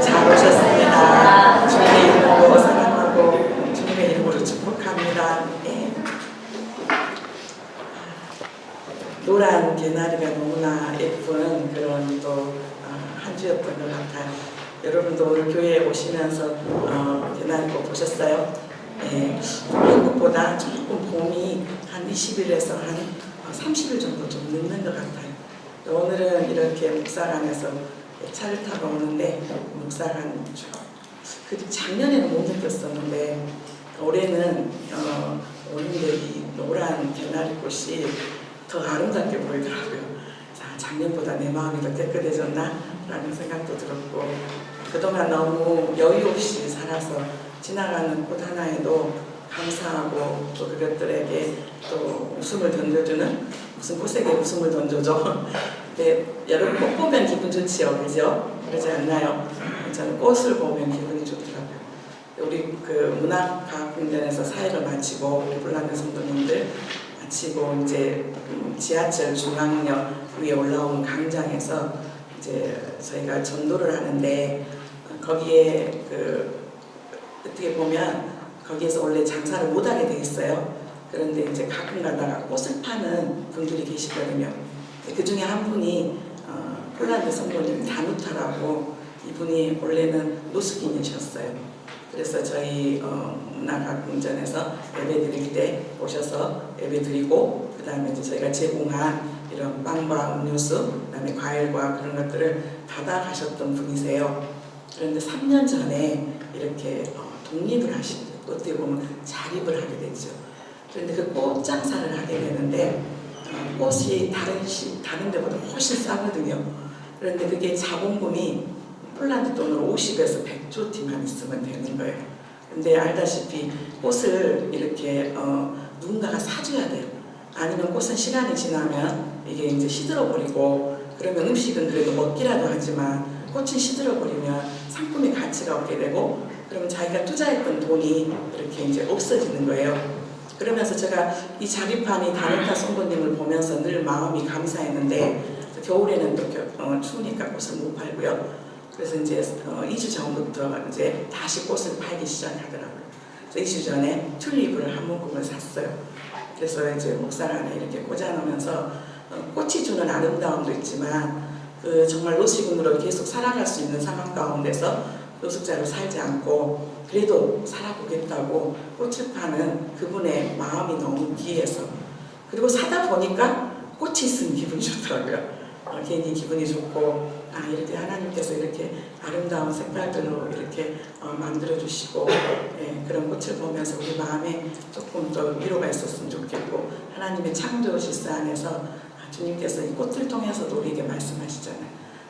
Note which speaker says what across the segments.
Speaker 1: 잘 오셨습니다. 주님의 이름으로 사랑하고 주님의 이름으로 축복합니다. 네. 노란 개나리가 너무나 예쁜 그런 또 한 주였던 것 같아요. 여러분도 오늘 교회에 오시면서 개나리꽃 보셨어요? 네. 한국보다 조금 봄이 한 20일에서 한 30일 정도 좀 늦는 것 같아요. 오늘은 이렇게 묵사관에서 차를 타고 오는데 묵사관 그 작년에는 못 느꼈었는데 올해는 오는데 이 노란 개나리꽃이 더 아름답게 보이더라고요. 작년보다 내 마음이 더 깨끗해졌나? 라는 생각도 들었고 그동안 너무 여유 없이 살아서 지나가는 꽃 하나에도 감사하고 또 그것들에게 또 웃음을 던져주는 무슨 꽃에게 웃음을 던져줘. 근데 여러분 꽃 보면 기분 좋지요, 그죠? 그러지 않나요? 저는 꽃을 보면 기분이 좋더라고요. 우리 그 문학과학공단에서 사회를 마치고 우리 불란드 성도님들 마치고 이제 지하철 중앙역 위에 올라온 광장에서 이제 저희가 전도를 하는데 거기에 어떻게 보면 거기에서 원래 장사를 못하게 돼 있어요. 그런데 이제 가끔 가다가 꽃을 파는 분들이 계시거든요. 그 중에 한 분이 폴란드 성도님 다누타라고 이분이 원래는 노숙인이셨어요. 그래서 저희 문화과학공전에서 예배 드릴 때 오셔서 예배 드리고 그 다음에 이제 저희가 제공한 이런 빵과 음료수, 그 다음에 과일과 그런 것들을 받아가셨던 분이세요. 그런데 3년 전에 이렇게 독립을 하신, 어떻게 보면 자립을 하게 됐죠. 그런데 그 꽃 장사를 하게 되는데 꽃이 다른 데보다 훨씬 싸거든요. 그런데 그게 자본금이 폴란드 돈으로 50에서 100조티만 있으면 되는 거예요. 근데 알다시피 꽃을 이렇게 누군가가 사줘야 돼요. 아니면 꽃은 시간이 지나면 이게 이제 시들어버리고 그러면 음식은 그래도 먹기라도 하지만 꽃이 시들어버리면 상품의 가치가 없게 되고 그러면 자기가 투자했던 돈이 이렇게 이제 없어지는 거예요. 그러면서 제가 이 자립한 이 다누타 성도님을 보면서 늘 마음이 감사했는데 겨울에는 또 추우니까 꽃을 못 팔고요. 그래서 이제 2주 전부터 이제 다시 꽃을 팔기 시작하더라고요. 그래서 2주 전에 튤립을 한 묶음을 샀어요. 그래서 이제 목살 안에 이렇게 꽂아놓으면서 꽃이 주는 아름다움도 있지만 정말 노숙인으로 계속 살아갈 수 있는 상황 가운데서 노숙자로 살지 않고 그래도 살아보겠다고 꽃을 파는 그분의 마음이 너무 귀해서 그리고 사다 보니까 꽃이 있으면 기분이 좋더라고요. 괜히 기분이 좋고 이렇게 하나님께서 이렇게 아름다운 색깔들로 이렇게 만들어주시고 그런 꽃을 보면서 우리 마음에 조금 더 위로가 있었으면 좋겠고 하나님의 창조 질서 안에서 주님께서 이 꽃을 통해서도 우리에게 말씀하시잖아요.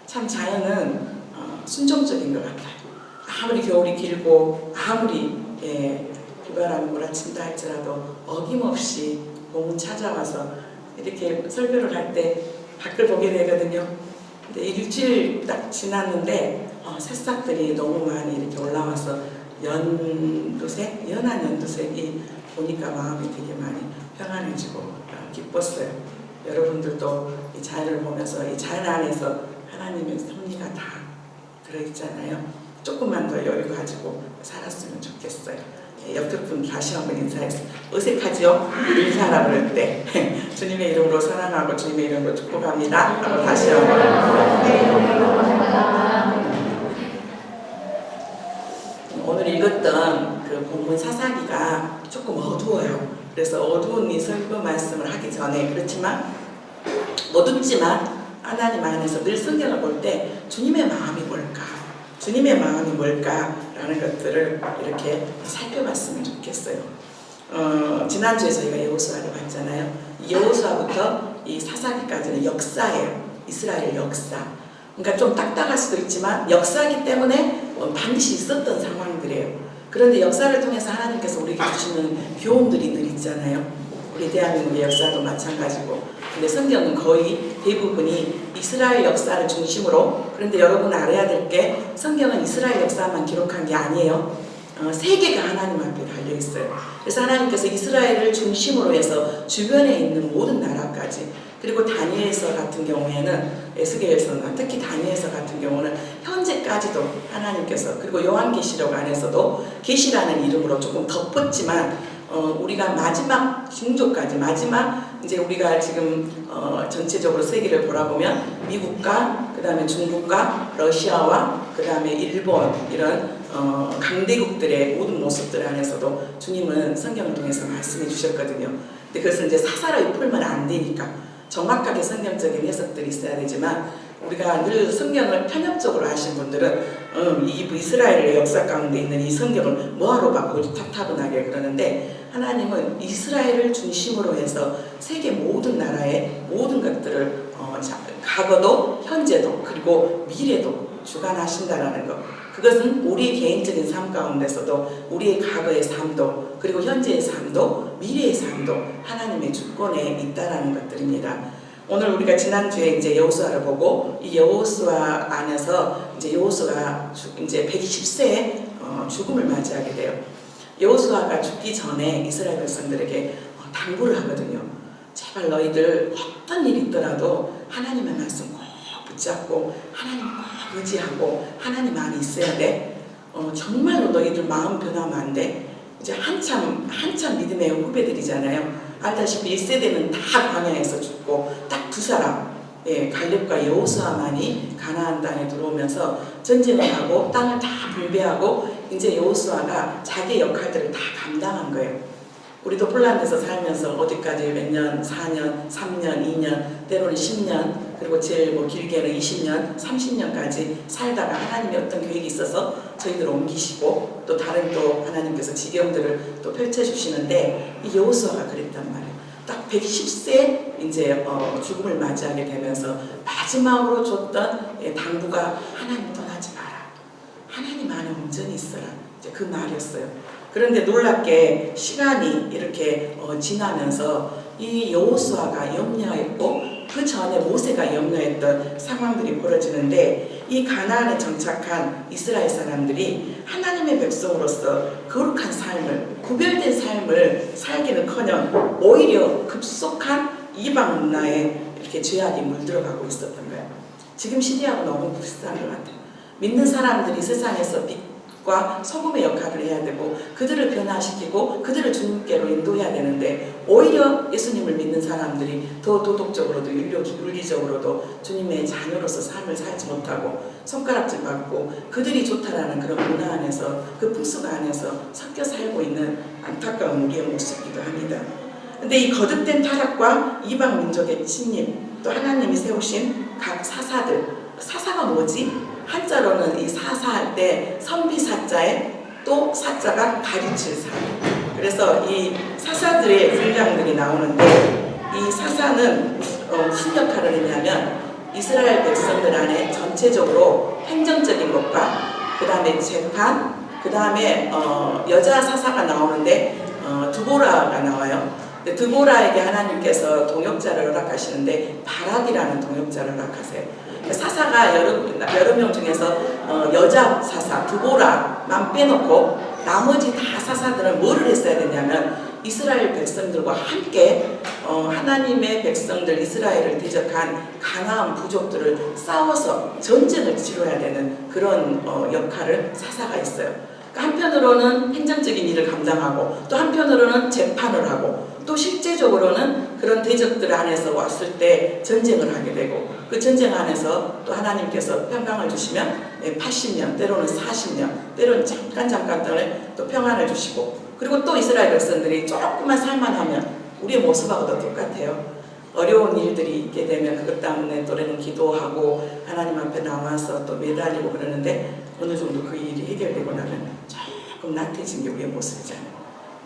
Speaker 1: 참 자연은 순종적인 것 같아요. 아무리 겨울이 길고 아무리 비바람이 몰아친다 할지라도 어김없이 봄은 찾아와서 이렇게 설교를 할 때 밖을 보게 되거든요. 근데 일주일 딱 지났는데 새싹들이 너무 많이 이렇게 올라와서 연두색, 연한 연두색이 보니까 마음이 되게 많이 평안해지고 기뻤어요. 여러분들도 이 자연을 보면서 이 자연 안에서 하나님의 섭리가 다 들어있잖아요. 조금만 더 여유 가지고 살았으면 좋겠어요. 옆에 분 다시 한번 인사해서 어색하죠? 인사하라 그럴 때 주님의 이름으로 사랑하고 주님의 이름으로 축복합니다 하고 다시 한번 오늘 읽었던 그 본문 사사기가 조금 어두워요. 그래서 어두운 이 설교 말씀을 하기 전에 그렇지만 어둡지만 하나님 안에서 늘 성경을 볼 때 주님의 마음이 뭘까? 주님의 마음이 뭘까라는 것들을 이렇게 살펴봤으면 좋겠어요. 지난주에 저희가 여호수아를 봤잖아요. 여호수아부터 이 사사기까지는 역사예요. 이스라엘 역사. 그러니까 좀 딱딱할 수도 있지만 역사이기 때문에 반드시 있었던 상황들이에요. 그런데 역사를 통해서 하나님께서 우리에게 주시는 교훈들이 늘 있잖아요. 우리 대한민국의 역사도 마찬가지고. 근데 성경은 거의 대부분이 이스라엘 역사를 중심으로 그런데 여러분 알아야 될 게 성경은 이스라엘 역사만 기록한 게 아니에요. 세계가 하나님 앞에 달려있어요. 그래서 하나님께서 이스라엘을 중심으로 해서 주변에 있는 모든 나라까지 그리고 다니엘서 같은 경우에는 에스겔서 특히 다니엘서 같은 경우는 현재 현재까지도 하나님께서, 그리고 요한계시록 안에서도 계시라는 이름으로 조금 덮었지만 우리가 마지막 중조까지, 마지막 이제 우리가 지금 전체적으로 세계를 돌아보면 미국과 그 다음에 중국과 러시아와 그 다음에 일본, 이런 강대국들의 모든 모습들 안에서도 주님은 성경을 통해서 말씀해 주셨거든요. 근데 그것은 이제 사사로이 풀면 안 되니까 정확하게 성경적인 해석들이 있어야 되지만, 우리가 늘 성경을 편협적으로 하신 분들은 이 이스라엘의 역사 가운데 있는 이 성경을 뭐하러 봐 고리타분하게 그러는데, 하나님은 이스라엘을 중심으로 해서 세계 모든 나라의 모든 것들을 과거도 현재도 그리고 미래도 주관하신다라는 것, 그것은 우리의 개인적인 삶 가운데서도 우리의 과거의 삶도 그리고 현재의 삶도 미래의 삶도 하나님의 주권에 있다라는 것들입니다. 오늘 우리가 지난주에 이제 여호수아를 보고, 이 여호수아 안에서 이제 여호수아가 이제 120세에 죽음을 맞이하게 돼요. 여호수아가 죽기 전에 이스라엘 백성들에게 당부를 하거든요. 제발 너희들 어떤 일이 있더라도 하나님의 말씀 꼭 붙잡고 하나님 꼭 의지하고 하나님 안에 있어야 돼. 정말로 너희들 마음 변하면 안 돼. 이제 한참 믿음의 후배들이잖아요. 알다시피 1세대는 다 광야에서 죽고 딱 두 사람, 갈렙과 여호수아만이 가나안 땅에 들어오면서 전쟁을 하고 땅을 다 분배하고 이제 여호수아가 자기의 역할들을 다 감당한 거예요. 우리도 폴란드에서 살면서 어디까지 몇 년, 4년, 3년, 2년, 때로는 10년, 그리고 제일 길게는 20년, 30년까지 살다가 하나님의 어떤 계획이 있어서 저희들을 옮기시고 또 다른 또 하나님께서 지경들을 또 펼쳐주시는데, 이 여호수아가 그랬단 말이에요. 딱 110세 이제 죽음을 맞이하게 되면서 마지막으로 줬던 당부가 하나님 떠나지 마라. 하나님 안에 온전히 있어라. 이제 그 말이었어요. 그런데 놀랍게 시간이 이렇게 지나면서 이 여호수아가 염려했고 그 전에 모세가 염려했던 상황들이 벌어지는데, 이 가나안에 정착한 이스라엘 사람들이 하나님의 백성으로서 거룩한 삶을, 구별된 삶을 살기는커녕 오히려 급속한 이방 문화에 이렇게 죄악이 물들어가고 있었던 거예요. 지금 시대하고 너무 비슷한 것 같아요. 믿는 사람들이 세상에서 빛과 소금의 역할을 해야 되고 그들을 변화시키고 그들을 주님께로 인도해야 되는데, 오히려 예수님을 믿는 사람들이 더 도덕적으로도 윤리적으로도 주님의 자녀로서 삶을 살지 못하고 손가락질 받고 그들이 좋다라는 그런 문화 안에서, 그 풍습 안에서 섞여 살고 있는 안타까운 우리의 모습이기도 합니다. 근데 이 거듭된 타락과 이방 민족의 침입, 또 하나님이 세우신 각 사사들, 사사가 뭐지? 한자로는 이 사사할 때 선비사자에 또 사자가 가르칠 사. 그래서 이 사사들의 분량들이 나오는데, 이 사사는 무슨 역할을 했냐면 이스라엘 백성들 안에 전체적으로 행정적인 것과 그 다음에 재판, 그 다음에 여자 사사가 나오는데 드보라가 나와요. 드보라에게 하나님께서 동역자를 허락하시는데 바락이라는 동역자를 허락하세요. 사사가 여러 명 중에서 여자 사사 드보라만 빼놓고 나머지 다 사사들은 뭐를 했어야 되냐면 이스라엘 백성들과 함께 하나님의 백성들 이스라엘을 대적한 가나안 부족들을 싸워서 전쟁을 치러야 되는 그런 역할을 사사가 있어요. 한편으로는 행정적인 일을 감당하고 또 한편으로는 재판을 하고 또 실제적으로는 그런 대적들 안에서 왔을 때 전쟁을 하게 되고, 그 전쟁 안에서 또 하나님께서 평강을 주시면 80년, 때로는 40년, 때로는 잠깐 또 평안을 주시고, 그리고 또 이스라엘 백성들이 조금만 살만하면 우리의 모습하고도 똑같아요. 어려운 일들이 있게 되면 그것 때문에 또래는 기도하고 하나님 앞에 나와서 또 매달리고 그러는데, 어느 정도 그 일이 해결되고 나면 조금 나태해진 게 우리의 모습이잖아요.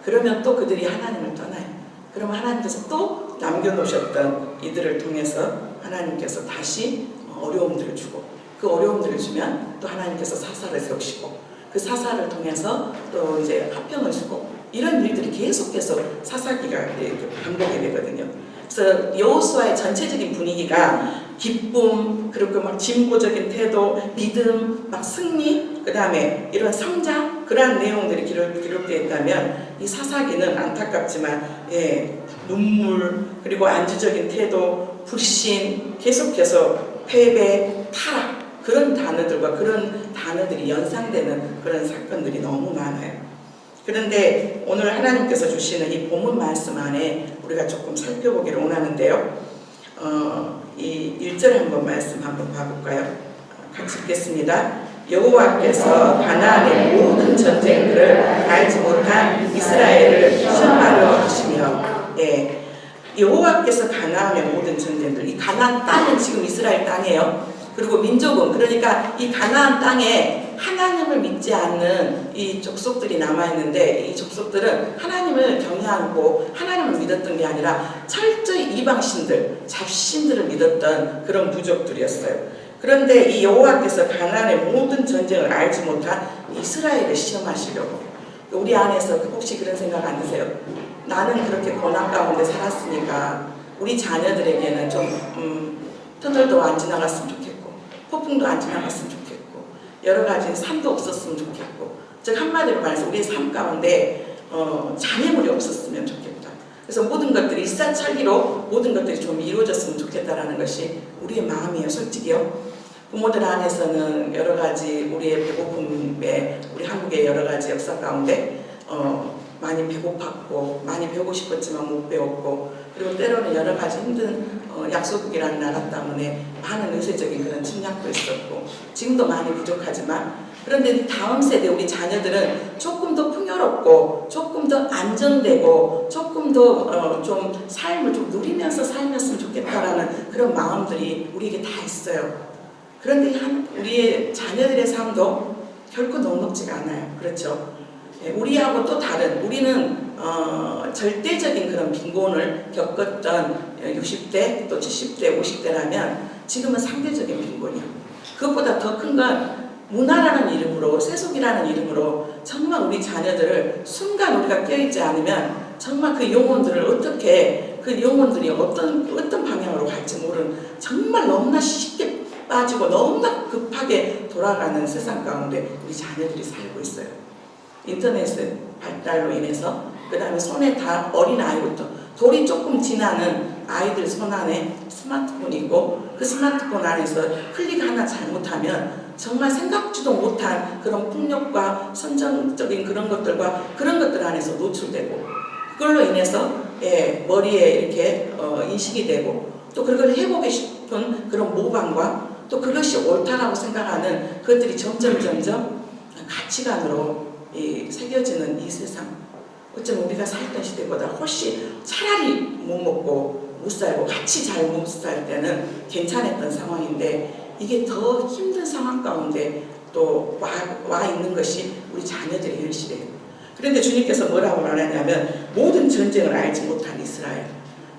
Speaker 1: 그러면 또 그들이 하나님을 떠나요. 그러면 하나님께서 또 남겨놓으셨던 이들을 통해서 하나님께서 다시 어려움들을 주고, 그 어려움들을 주면 또 하나님께서 사사를 세우시고, 그 사사를 통해서 또 이제 화평을 주고, 이런 일들이 계속해서 사사기가 반복이 되거든요. 그래서 여호수아의 전체적인 분위기가 기쁨, 그리고 막 진보적인 태도, 믿음, 막 승리, 그 다음에 이런 성장, 그러한 내용들이 기록되어 있다면, 이 사사기는 안타깝지만 눈물, 그리고 안주적인 태도, 불신, 계속해서 패배, 타락, 그런 단어들과 그런 단어들이 연상되는 그런 사건들이 너무 많아요. 그런데 오늘 하나님께서 주시는 이 본문 말씀 안에 우리가 조금 살펴보기를 원하는데요. 이 1절 한번 말씀 한번 봐볼까요? 같이 읽겠습니다. 여호와께서 가나안의 모든 전쟁들을 알지 못한 이스라엘을 시험하려 하시며, 여호와께서 가나안의 모든 전쟁들, 이 가나안 땅은 지금 이스라엘 땅이에요. 그리고 민족은, 그러니까 이 가나안 땅에 하나님을 믿지 않는 이 족속들이 남아있는데, 이 족속들은 하나님을 경외하고 하나님을 믿었던 게 아니라 철저히 이방신들, 잡신들을 믿었던 그런 부족들이었어요. 그런데 이 여호와께서 가나안의 모든 전쟁을 알지 못한 이스라엘을 시험하시려고. 우리 안에서 혹시 그런 생각 안 드세요? 나는 그렇게 고난 가운데 살았으니까 우리 자녀들에게는 좀 터널도 안 지나갔으면 좋겠고, 폭풍도 안 지나갔으면 좋겠고, 여러 가지 산도 없었으면 좋겠고, 즉 한마디로 말해서 우리의 삶 가운데 장애물이 없었으면 좋겠다. 그래서 모든 것들이 일사천리로 모든 것들이 좀 이루어졌으면 좋겠다라는 것이 우리의 마음이에요. 솔직히요. 부모들 안에서는 여러 가지 우리의 배고픔에, 우리 한국의 여러 가지 역사 가운데 많이 배고팠고 많이 배우고 싶었지만 못 배웠고, 그리고 때로는 여러 가지 힘든 약소국이라는 나라 때문에 많은 의세적인 그런 침략도 있었고 지금도 많이 부족하지만, 그런데 다음 세대 우리 자녀들은 조금 더 풍요롭고 조금 더 안정되고 조금 더 좀 삶을 좀 누리면서 살면으면 좋겠다라는 그런 마음들이 우리에게 다 있어요. 그런데 우리의 자녀들의 삶도 결코 넉넉지가 않아요. 그렇죠? 우리하고 또 다른, 우리는 절대적인 그런 빈곤을 겪었던 60대 또 70대 50대라면 지금은 상대적인 빈곤이요. 그것보다 더 큰 건 문화라는 이름으로, 세속이라는 이름으로 정말 우리 자녀들을 순간 우리가 껴있지 않으면 정말 그 영혼들을 어떻게, 그 영혼들이 어떤 방향으로 갈지 모르는, 정말 너무나 쉽게 빠지고 너무나 급하게 돌아가는 세상 가운데 우리 자녀들이 살고 있어요. 인터넷의 발달로 인해서, 그 다음에 손에 다 어린 아이부터 돌이 조금 지나는 아이들 손 안에 스마트폰이 있고, 그 스마트폰 안에서 클릭 하나 잘못하면 정말 생각지도 못한 그런 폭력과 선정적인 그런 것들과 그런 것들 안에서 노출되고, 그걸로 인해서 머리에 이렇게 인식이 되고, 또 그걸 해보고 싶은 그런 모방과 또 그것이 옳다라고 생각하는 그것들이 점점 가치관으로 새겨지는 이 세상, 어쩌면 우리가 살던 시대보다 훨씬 차라리 못 먹고 못 살고 같이 잘 못 살 때는 괜찮았던 상황인데, 이게 더 힘든 상황 가운데 또 와 있는 것이 우리 자녀들의 현실이에요. 그런데 주님께서 뭐라고 말하냐면 모든 전쟁을 알지 못한 이스라엘,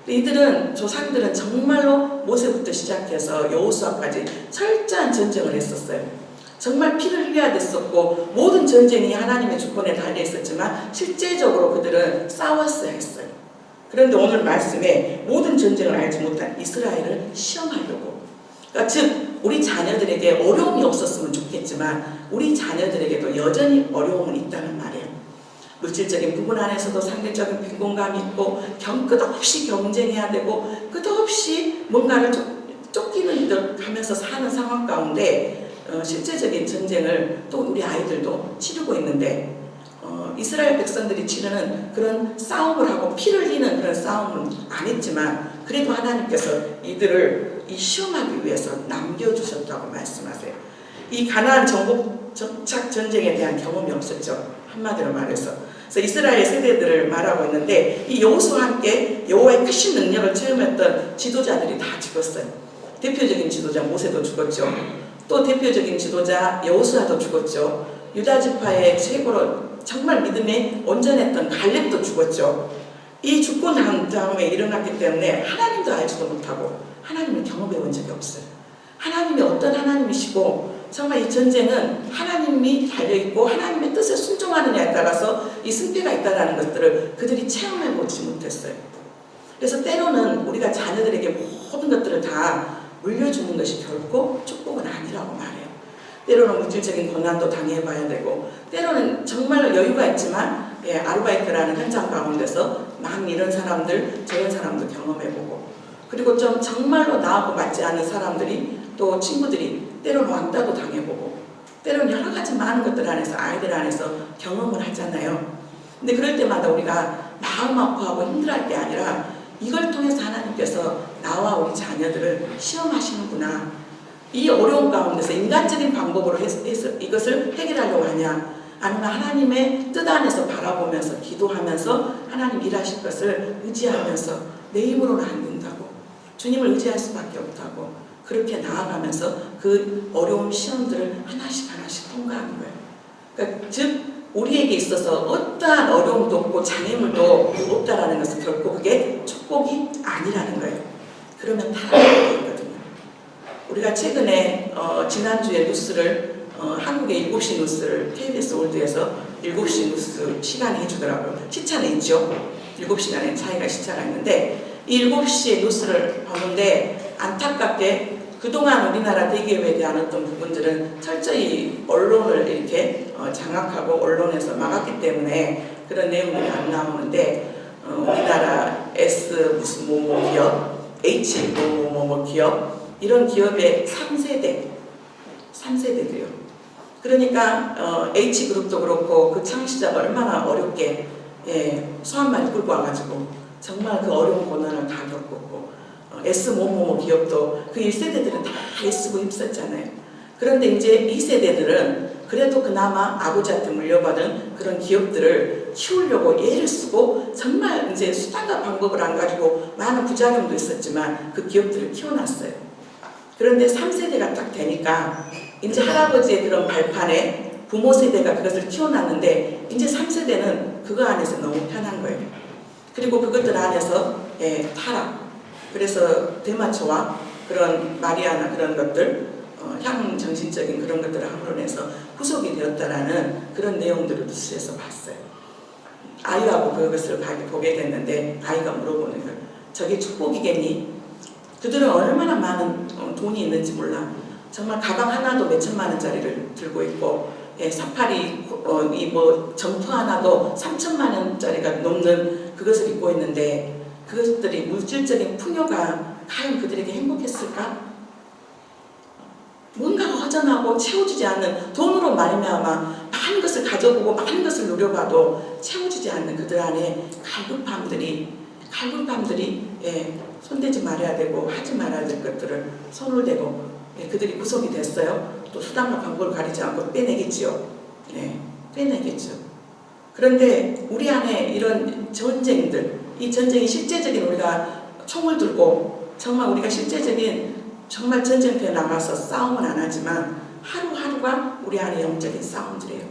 Speaker 1: 이들은, 조상들은 정말로 모세부터 시작해서 여호수아까지 철저한 전쟁을 했었어요. 정말 피를 흘려야 됐었고 모든 전쟁이 하나님의 주권에 달려 있었지만 실제적으로 그들은 싸웠어야 했어요. 그런데 오늘 말씀에 모든 전쟁을 알지 못한 이스라엘을 시험하려고, 그러니까 즉 우리 자녀들에게 어려움이 없었으면 좋겠지만 우리 자녀들에게도 여전히 어려움은 있다는 말이에요. 물질적인 부분 안에서도 상대적인 빈곤감이 있고 끝없이 경쟁해야 되고 끝없이 뭔가를 쫓기는 듯 하면서 사는 상황 가운데 실제적인 전쟁을 또 우리 아이들도 치르고 있는데, 이스라엘 백성들이 치르는 그런 싸움을 하고 피를 흘리는 그런 싸움은 안 했지만 그래도 하나님께서 이들을 이 시험하기 위해서 남겨주셨다고 말씀하세요. 이 가나안 정착 전쟁에 대한 경험이 없었죠. 한마디로 말해서. 그래서 이스라엘 세대들을 말하고 있는데, 이 여호수아와 함께 여호와의 크신 능력을 체험했던 지도자들이 다 죽었어요. 대표적인 지도자 모세도 죽었죠. 또 대표적인 지도자 여호수아도 죽었죠. 유다 지파의 최고로 정말 믿음에 온전했던 갈렙도 죽었죠. 이 죽고 난 다음에 일어났기 때문에 하나님도 알지도 못하고 하나님을 경험해 본 적이 없어요. 하나님이 어떤 하나님이시고 정말 이 전쟁은 하나님이 달려있고 하나님의 뜻에 순종하느냐에 따라서 이 승패가 있다는 것들을 그들이 체험해보지 못했어요. 그래서 때로는 우리가 자녀들에게 모든 것들을 다 물려주는 것이 결코 축복은 아니라고 말해요. 때로는 물질적인 고난도 당해봐야 되고, 때로는 정말로 여유가 있지만 아르바이트라는 현장 가운데서 막 이런 사람들 저런 사람도 경험해보고, 그리고 좀 정말로 나하고 맞지 않는 사람들이 또 친구들이 때로는 왕따도 당해보고 때로는 여러 가지 많은 것들 안에서 아이들 안에서 경험을 하잖아요. 근데 그럴 때마다 우리가 마음 아파하고 힘들어할 게 아니라 이걸 통해서 하나님께서 나와 우리 자녀들을 시험하시는구나. 이 어려운 가운데서 인간적인 방법으로 해서 이것을 해결하려고 하냐, 아니면 하나님의 뜻 안에서 바라보면서 기도하면서 하나님 일하실 것을 의지하면서 내 힘으로는 안 된다고, 주님을 의지할 수밖에 없다고 그렇게 나아가면서 그 어려운 시험들을 하나씩 통과하는 거예요. 그러니까 즉 우리에게 있어서 어떠한 어려움도 없고 장애물도 없다라는 것은 결코 그게 축복이 아니라는 거예요. 그러면 타락하게 있거든요. 우리가 최근에 지난주에 뉴스를 한국의 7시 뉴스를 KBS 월드에서 7시 뉴스 시간에 해주더라고요. 시차는 있죠. 7시간의 차이가 시차가 있는데 이 7시의 뉴스를 보는데 안타깝게 그동안 우리나라 대기업에 대한 어떤 부분들은 철저히 언론을 이렇게 장악하고 언론에서 막았기 때문에 그런 내용들이 안 나오는데 우리나라 S 무슨 뭐뭐 기업, H 뭐뭐 기업 이런 기업의 3세대들이요. 그러니까 H그룹도 그렇고 그 창시자가 얼마나 어렵게 수한마리 끌고 와가지고 정말 그 어려운 고난을 다 겪었고 S 뭐뭐 기업도 그 1세대들은 다 애쓰고 힘썼잖아요. 그런데 이제 2세대들은 그래도 그나마 아버지한테 물려받은 그런 기업들을 키우려고 애를 쓰고 정말 이제 수단과 방법을 안 가지고 많은 부작용도 있었지만 그 기업들을 키워놨어요. 그런데 3세대가 딱 되니까 이제 할아버지의 그런 발판에 부모 세대가 그것을 키워놨는데 이제 3세대는 그거 안에서 너무 편한 거예요. 그리고 그것들 안에서 타락. 그래서 대마초와 그런 마리아나 그런 것들, 향정신적인 그런 것들을 함으로해서 후속이 되었다라는 그런 내용들을 뉴스에서 봤어요. 아이하고 그것을 보게 됐는데 아이가 물어보는 걸 저게 축복이겠니? 그들은 얼마나 많은 돈이 있는지 몰라. 정말 가방 하나도 몇천만 원짜리를 들고 있고 사파리 점프 하나도 3천만 원짜리가 넘는 그것을 입고 있는데 그것들이 물질적인 풍요가 과연 그들에게 행복했을까? 뭔가가 허전하고 채워지지 않는 돈으로 말미암아 많은 것을 가져보고 많은 것을 누려봐도 채워지지 않는 그들 안에 갈급함들이 손대지 말아야 되고 하지 말아야 될 것들을 손을 대고 그들이 구속이 됐어요. 또 수단과 방법을 가리지 않고 빼내겠지요. 빼내겠죠. 그런데 우리 안에 이런 전쟁들, 이 전쟁이 실제적인 우리가 총을 들고 정말 우리가 실제적인 정말 전쟁터에 나가서 싸움은 안 하지만 하루하루가 우리 안에 영적인 싸움들이에요.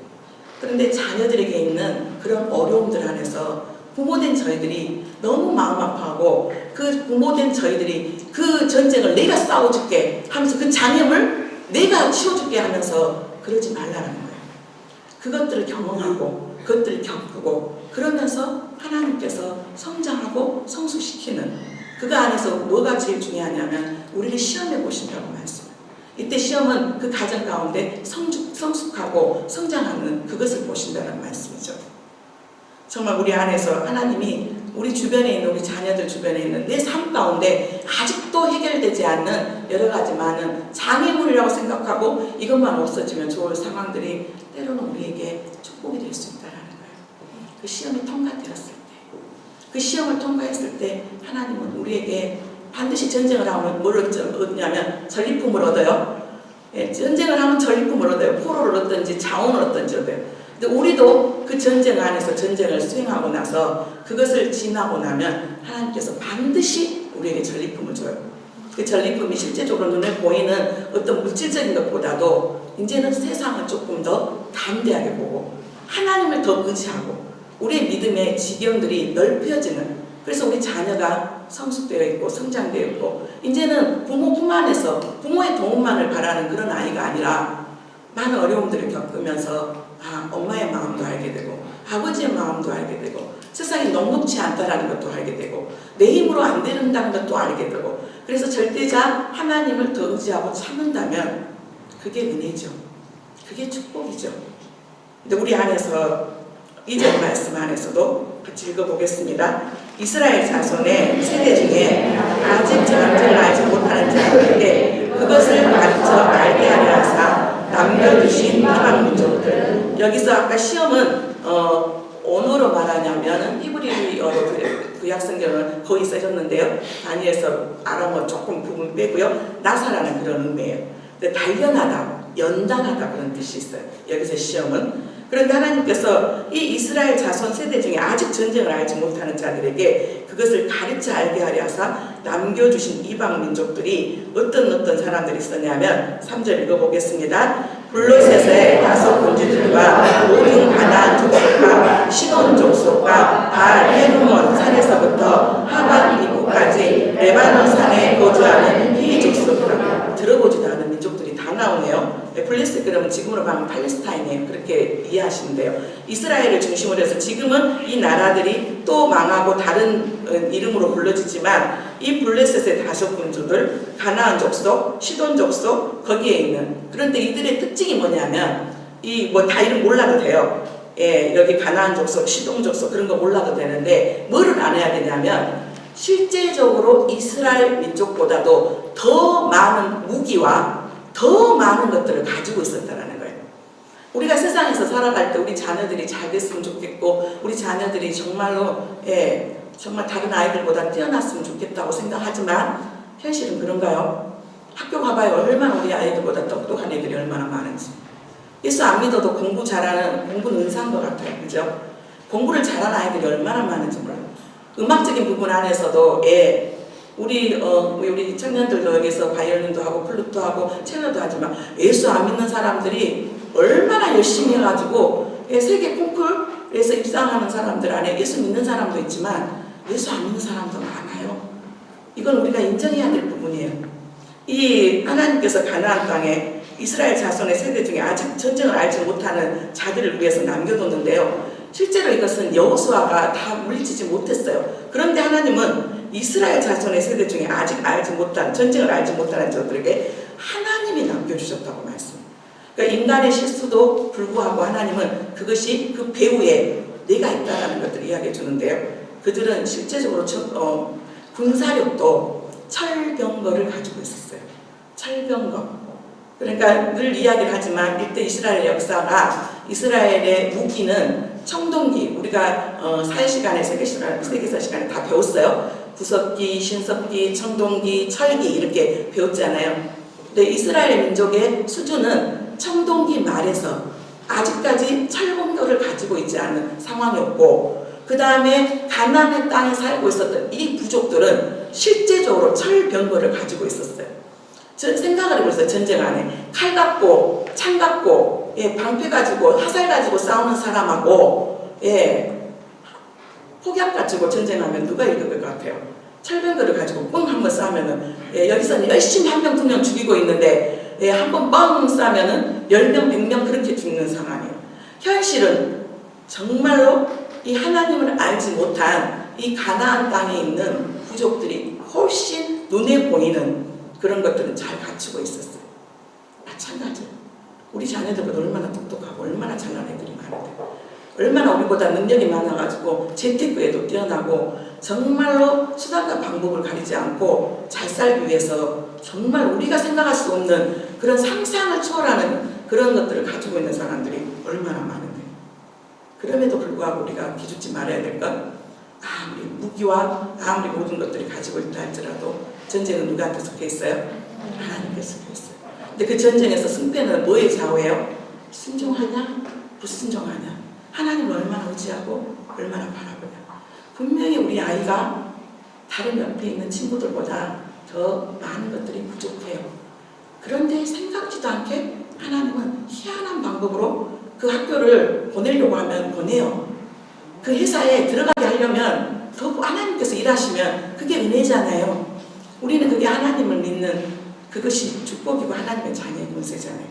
Speaker 1: 그런데 자녀들에게 있는 그런 어려움들 안에서 부모된 저희들이 너무 마음 아파하고 그 부모된 저희들이 그 전쟁을 내가 싸워줄게 하면서 그 장애물 내가 치워줄게 하면서 그러지 말라는 거예요. 그것들을 경험하고 그것들을 겪고 그러면서 하나님께서 성장하고 성숙시키는 그거 안에서 뭐가 제일 중요하냐면 우리를 시험해 보신다고 말씀해요. 이때 시험은 그 가정 가운데 성숙하고 성장하는 그것을 보신다는 말씀이죠. 정말 우리 안에서 하나님이 우리 주변에 있는 우리 자녀들 주변에 있는 내 삶 가운데 아직도 해결되지 않는 여러 가지 많은 장애물이라고 생각하고 이것만 없어지면 좋을 상황들이 때로는 우리에게 축복이 될 수 있다는 거예요. 그 시험이 통과되었을 때, 그 시험을 통과했을 때 하나님은 우리에게 반드시 전쟁을 하면 뭘 얻냐면 전리품을 얻어요. 전쟁을 하면 전리품을 얻어요. 포로를 얻든지 자원을 얻든지 얻어요. 근데 우리도 그 전쟁 안에서 전쟁을 수행하고 나서 그것을 지나고 나면 하나님께서 반드시 우리에게 전리품을 줘요. 그 전리품이 실제적으로 눈에 보이는 어떤 물질적인 것보다도 이제는 세상을 조금 더 담대하게 보고 하나님을 더 의지하고 우리의 믿음의 지경들이 넓혀지는, 그래서 우리 자녀가 성숙되어 있고 성장되어 있고 이제는 부모 품 안에서 부모의 도움만을 바라는 그런 아이가 아니라 많은 어려움들을 겪으면서 엄마의 마음도 알게 되고 아버지의 마음도 알게 되고 세상이 녹록지 않다라는 것도 알게 되고 내 힘으로 안 된다는 것도 알게 되고, 그래서 절대자 하나님을 더 의지하고 참는다면 그게 은혜죠. 그게 축복이죠. 근데 우리 안에서 이전 말씀 안에서도 같이 읽어보겠습니다. 이스라엘 자손의 세대 중에 아직 전쟁을 알지 못하는 자가 있는데 그것을 가르쳐 알게 하려 남겨주신 이방 민족들. 여기서 아까 시험은 언어로 말하냐면 히브리어로 구약성경은 거의 써졌는데요. 다니엘서 아람어 조금 부분 빼고요. 나사라는 그런 의미예요. 근데 단련하다, 연단하다 그런 뜻이 있어요. 여기서 시험은. 그런데 하나님께서 이 이스라엘 자손 세대 중에 아직 전쟁을 알지 못하는 자들에게 그것을 가르쳐 알게 하려 하사 남겨주신 이방 민족들이 어떤 사람들이 있었냐면 3절 읽어보겠습니다. 블레셋의 다섯 군주들과 모든 가나안 족속과 시돈 족속과 발 헤르몬 산에서부터 하반 입구까지 레바논 산에 거주하는 히 족속이라. 들어보지도 않은 민족들이 다 나오네요. 블레셋 그러면 지금으로 가면 팔레스타인이에요. 그렇게 이해하시면 돼요. 이스라엘을 중심으로 해서 지금은 이 나라들이 또 망하고 다른 이름으로 불러지지만 이 블레셋의 다섯 군주들, 가나안 족속, 시돈 족속 거기에 있는. 그런데 이들의 특징이 뭐냐면 이 뭐 다 이름 몰라도 돼요. 예, 여기 가나안 족속, 시돈 족속 그런 거 몰라도 되는데 뭐를 안 해야 되냐면 실제적으로 이스라엘 민족보다도 더 많은 무기와 더 많은 것들을 가지고 있었다는 거예요. 우리가 세상에서 살아갈 때 우리 자녀들이 잘 됐으면 좋겠고 우리 자녀들이 정말로 정말 다른 아이들보다 뛰어났으면 좋겠다고 생각하지만 현실은 그런가요? 학교 가봐요. 얼마나 우리 아이들보다 똑똑한 애들이 얼마나 많은지. 예수 안 믿어도 공부 잘하는, 공부는 은사인 것 같아요. 그죠? 공부를 잘하는 아이들이 얼마나 많은지 몰라요. 음악적인 부분 안에서도 우리 청년들도 여기서 바이올린도 하고 플루트도 하고 첼로도 하지만 예수 안 믿는 사람들이 얼마나 열심히 해가지고 세계 콩쿠르에서 입상하는 사람들 안에 예수 믿는 사람도 있지만 예수 안 믿는 사람도 많아요. 이건 우리가 인정해야 될 부분이에요. 이 하나님께서 가나안 땅에 이스라엘 자손의 세대 중에 아직 전쟁을 알지 못하는 자들을 위해서 남겨뒀는데요. 실제로 이것은 여호수아가 다 물리치지 못했어요. 그런데 하나님은 이스라엘 자손의 세대 중에 아직 알지 못한, 전쟁을 알지 못하는 자들에게 하나님이 남겨주셨다고 말씀. 그러니까 인간의 실수도 불구하고 하나님은 그것이 그 배후에 내가 있다는 것들을 이야기해 주는데요. 그들은 실제적으로 군사력도 철병거를 가지고 있었어요. 철병거. 그러니까 늘 이야기를 하지만 이때 이스라엘 역사가 이스라엘의 무기는 청동기, 우리가 사회시간에 세계사 시간에 다 배웠어요. 구석기, 신석기, 청동기, 철기 이렇게 배웠잖아요. 근데 이스라엘 민족의 수준은 청동기 말에서 아직까지 철병거를 가지고 있지 않은 상황이었고 그 다음에 가나안의 땅에 살고 있었던 이 부족들은 실제적으로 철병거를 가지고 있었어요. 생각을 해보세요. 전쟁 안에 칼 갖고 창 갖고 방패 가지고 화살 가지고 싸우는 사람하고 폭약 가지고 전쟁하면 누가 이길 것 같아요? 철병거를 가지고 뻥 한번 싸면은 여기서는 열심히 한 명, 두 명 죽이고 있는데 한 번 뻥 싸면은 10명, 100명 그렇게 죽는 상황이에요. 현실은 정말로 이 하나님을 알지 못한 이 가나안 땅에 있는 부족들이 훨씬 눈에 보이는 그런 것들은 잘 갖추고 있었어요. 마찬가지예요. 우리 자녀들보다 얼마나 똑똑하고 얼마나 잘난 애들이 많은데 얼마나 우리보다 능력이 많아가지고 재테크에도 뛰어나고 정말로 수단과 방법을 가리지 않고 잘 살기 위해서 정말 우리가 생각할 수 없는 그런 상상을 초월하는 그런 것들을 가지고 있는 사람들이 얼마나 많은데 그럼에도 불구하고 우리가 기죽지 말아야 될 건 아무리 무기와 아무리 모든 것들이 가지고 있다 할지라도 전쟁은 누구한테 속해 있어요? 하나님께 속해 있어요. 근데 그 전쟁에서 승패는 뭐에 좌우해요? 순종하냐? 불순종하냐? 하나님을 얼마나 의지하고 얼마나 바라보냐? 분명히 우리 아이가 다른 옆에 있는 친구들보다 더 많은 것들이 부족해요. 그런데 생각지도 않게 하나님은 희한한 방법으로 그 학교를 보내려고 하면 보내요. 그 회사에 들어가게 하려면 더 하나님께서 일하시면 그게 은혜잖아요. 우리는 그게 하나님을 믿는 그것이 축복이고 하나님의 자녀의 권세잖아요.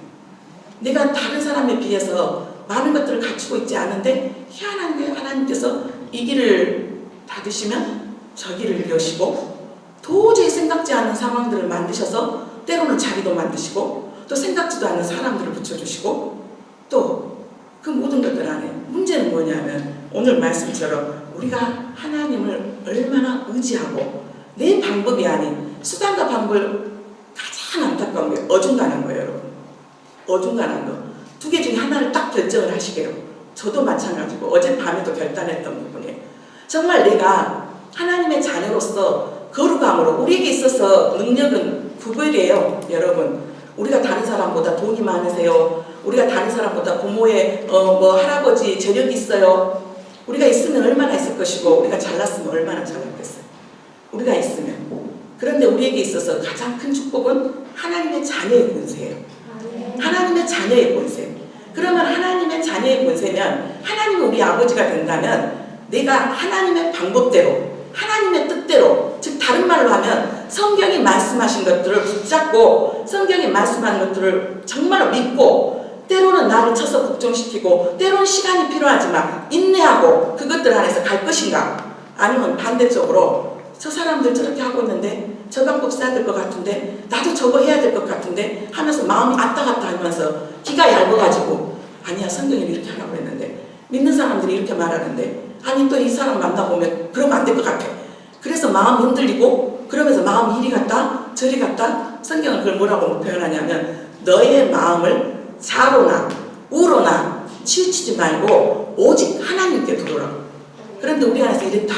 Speaker 1: 내가 다른 사람에 비해서 많은 것들을 갖추고 있지 않은데 희한하게 하나님께서 이 길을 닫으시면 저 길을 여시고 도저히 생각지 않은 상황들을 만드셔서 때로는 자리도 만드시고 또 생각지도 않은 사람들을 붙여주시고 또 그 모든 것들 안에 문제는 뭐냐면 오늘 말씀처럼 우리가 하나님을 얼마나 의지하고 내 방법이 아닌 수단과 방법을 가장 안타까운 게 어중간한 거예요, 여러분. 어중간한 거. 두 개 중에 하나를 딱 결정을 하시게요. 저도 마찬가지고 어젯밤에도 결단했던 부분이에요. 정말 내가 하나님의 자녀로서 거룩함으로 우리에게 있어서 능력은 구별이에요. 여러분, 우리가 다른 사람보다 돈이 많으세요. 우리가 다른 사람보다 부모의 할아버지 재력이 있어요. 우리가 있으면 얼마나 있을 것이고 우리가 잘났으면 얼마나 잘났겠어요. 우리가 있으면. 그런데 우리에게 있어서 가장 큰 축복은 하나님의 자녀의 권세예요. 하나님의 자녀의 권세. 그러면 하나님의 자녀의 권세면 하나님이 우리 아버지가 된다면 내가 하나님의 방법대로 하나님의 뜻대로, 즉 다른 말로 하면 성경이 말씀하신 것들을 붙잡고 성경이 말씀하는 것들을 정말로 믿고 때로는 나를 쳐서 걱정시키고 때로는 시간이 필요하지만 인내하고 그것들 안에서 갈 것인가? 아니면 반대쪽으로 저 사람들 저렇게 하고 있는데 저 방법 써야 될 것 같은데 나도 저거 해야 될 것 같은데 하면서 마음이 왔다 갔다 하면서 기가 얇아가지고 아니야 성경이 이렇게 하라고 했는데 믿는 사람들이 이렇게 말하는데 아니 또 이 사람 만나보면 그러면 안 될 것 같아. 그래서 마음이 흔들리고 그러면서 마음이 이리 갔다 저리 갔다. 성경은 그걸 뭐라고 표현하냐면 너의 마음을 좌로나 우로나 치우치지 말고 오직 하나님께 두르라고. 그런데 우리 안에서 이랬다